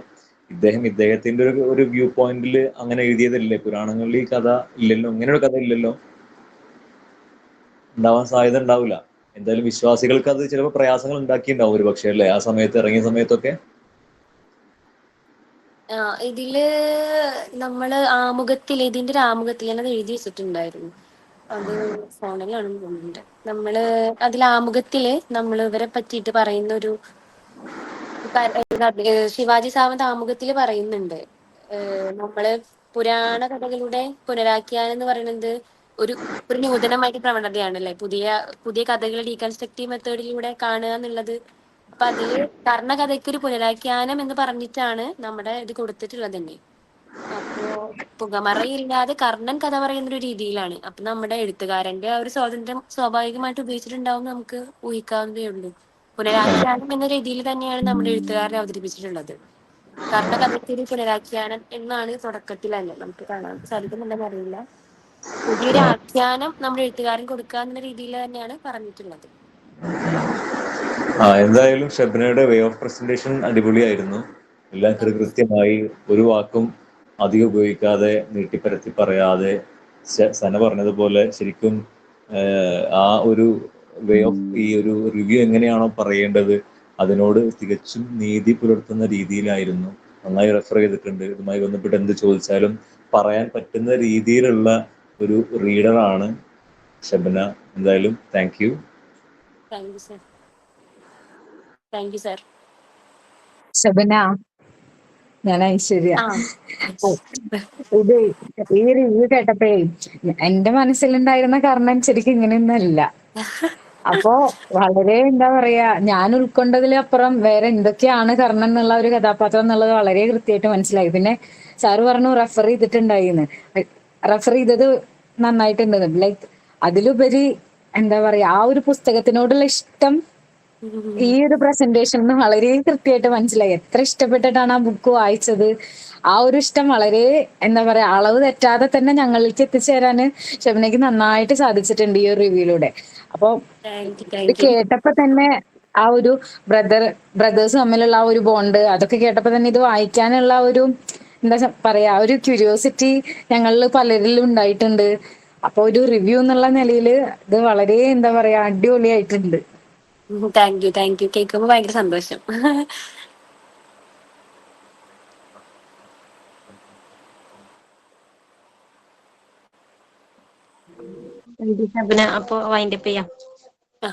ഇദ്ദേഹത്തിന്റെ ഒരു വ്യൂ പോയിന്റിൽ അങ്ങനെ എഴുതിയതല്ലേ. പുരാണങ്ങളിൽ ഈ കഥ ഇല്ലല്ലോ, ഇങ്ങനെയൊരു കഥ ഇല്ലല്ലോ, ഉണ്ടാവാൻ സാധ്യത ഉണ്ടാവില്ല. എന്തായാലും വിശ്വാസികൾക്ക് അത് ചിലപ്പോൾ പ്രയാസങ്ങൾ ഉണ്ടാക്കിയിട്ടുണ്ടാവും ഒരു പക്ഷേ അല്ലേ, ആ സമയത്ത് ഇറങ്ങിയ സമയത്തൊക്കെ. ഇതില് നമ്മള് ഇതിന്റെ ഒരു ആമുഖത്തിൽ ഞാനത് എഴുതി വെച്ചിട്ടുണ്ടായിരുന്നു. അത് ഫോണിലാണെന്ന് തോന്നുന്നുണ്ട്. നമ്മള് അതിൽ ആമുഖത്തില് നമ്മൾ ഇവരെ പറ്റിയിട്ട് പറയുന്ന ഒരു ശിവാജി സാവന്ത് ആമുഖത്തിൽ പറയുന്നുണ്ട്. നമ്മള് പുരാണ കഥകളുടെ പുനരാഖ്യാനം എന്ന് പറയുന്നത് ഒരു നൂതനമായിട്ട് പ്രവണതയാണല്ലേ. പുതിയ കഥകൾ ഡീകൺസ്ട്രക്റ്റീവ് മെത്തേഡിലൂടെ കാണുക എന്നുള്ളത്. അപ്പൊ അതില് കർണകഥയ്ക്ക് ഒരു പുനരാഖ്യാനം എന്ന് പറഞ്ഞിട്ടാണ് നമ്മുടെ ഇത് കൊടുത്തിട്ടുള്ളത് തന്നെ. അപ്പോ പുകമറയില്ലാതെ കർണൻ കഥ പറയുന്ന ഒരു രീതിയിലാണ്. അപ്പൊ നമ്മുടെ എഴുത്തുകാരന്റെ ആ ഒരു സ്വാതന്ത്ര്യം സ്വാഭാവികമായിട്ട് ഉപയോഗിച്ചിട്ടുണ്ടാവും നമുക്ക് ഊഹിക്കാവുന്നതേ ഉള്ളൂ. പുനരാഖ്യാനം എന്ന രീതിയിൽ തന്നെയാണ് നമ്മുടെ എഴുത്തുകാരനെ അവതരിപ്പിച്ചിട്ടുള്ളത്. കർണകഥയ്ക്ക് ഒരു പുനരാഖ്യാനം എന്നാണ് തുടക്കത്തിൽ തന്നെ നമുക്ക് കാണാൻ സാധിക്കുന്നുണ്ടെന്ന് അറിയില്ല. പുതിയൊരു ആഖ്യാനം നമ്മുടെ എഴുത്തുകാരൻ കൊടുക്കുക എന്ന രീതിയിൽ തന്നെയാണ് പറഞ്ഞിട്ടുള്ളത്. എന്തായാലും ഷബ്നയുടെ വേ ഓഫ് പ്രസന്റേഷൻ അടിപൊളിയായിരുന്നു. എല്ലാം കൃത്യമായി, ഒരു വാക്കും അധികം ഉപയോഗിക്കാതെ, നീട്ടിപ്പരത്തി പറയാതെ, സന പറഞ്ഞതുപോലെ ശരിക്കും ആ ഒരു വേ ഓഫ് ഈ ഒരു റിവ്യൂ എങ്ങനെയാണോ പറയേണ്ടത് അതിനോട് തികച്ചും നീതി പുലർത്തുന്ന രീതിയിലായിരുന്നു. നന്നായി റെഫർ ചെയ്തിട്ടുണ്ട്. ഇതുമായി ബന്ധപ്പെട്ട് എന്ത് ചോദിച്ചാലും പറയാൻ പറ്റുന്ന രീതിയിലുള്ള ഒരു റീഡറാണ് ഷബ്ന. എന്തായാലും താങ്ക് യു. ശബന, ഞാൻ ഐശ്വര്യ. ഇത് ഈ റിവ്യൂ കേട്ടപ്പോഴേ എന്റെ മനസ്സിലുണ്ടായിരുന്ന കർണൻ ശരിക്കും ഇങ്ങനെയൊന്നല്ല. അപ്പോ വളരെ എന്താ പറയാ, ഞാൻ ഉൾക്കൊണ്ടതിലപ്പുറം വേറെ എന്തൊക്കെയാണ് കർണൻ എന്നുള്ള ഒരു കഥാപാത്രം എന്നുള്ളത് വളരെ കൃത്യമായിട്ട് മനസ്സിലായി. പിന്നെ സാറ് പറഞ്ഞു റെഫർ ചെയ്തിട്ടുണ്ടായിന്ന്. റെഫർ ചെയ്തത് നന്നായിട്ടുണ്ട്. ലൈക്ക് അതിലുപരി എന്താ പറയാ, ആ ഒരു പുസ്തകത്തിനോടുള്ള ഇഷ്ടം ഈ ഒരു പ്രസന്റേഷൻ വളരെ കൃത്യമായിട്ട് മനസ്സിലായി. എത്ര ഇഷ്ടപ്പെട്ടിട്ടാണ് ആ ബുക്ക് വായിച്ചത്. ആ ഒരു ഇഷ്ടം വളരെ എന്താ പറയാ, അളവ് തെറ്റാതെ തന്നെ ഞങ്ങളിലേക്ക് എത്തിച്ചേരാന് ഷബ്നയ്ക്ക് നന്നായിട്ട് സാധിച്ചിട്ടുണ്ട് ഈ ഒരു റിവ്യൂയിലൂടെ. അപ്പൊ ഇത് കേട്ടപ്പോ തന്നെ ആ ഒരു ബ്രദേഴ്സ് തമ്മിലുള്ള ആ ഒരു ബോണ്ട്, അതൊക്കെ കേട്ടപ്പോ തന്നെ ഇത് വായിക്കാനുള്ള ഒരു എന്താ പറയാ, ഒരു ക്യൂരിയോസിറ്റി ഞങ്ങളിൽ പലരിലും ഉണ്ടായിട്ടുണ്ട്. അപ്പൊ ഒരു റിവ്യൂ എന്നുള്ള നിലയിൽ ഇത് വളരെ എന്താ പറയാ അടിപൊളിയായിട്ടുണ്ട്. Thank you. കേൾക്കുമ്പോൾ ഭയങ്കര സന്തോഷം. ശബന, അപ്പൊ വൈൻഡപ്പ് ചെയ്യാം. ആ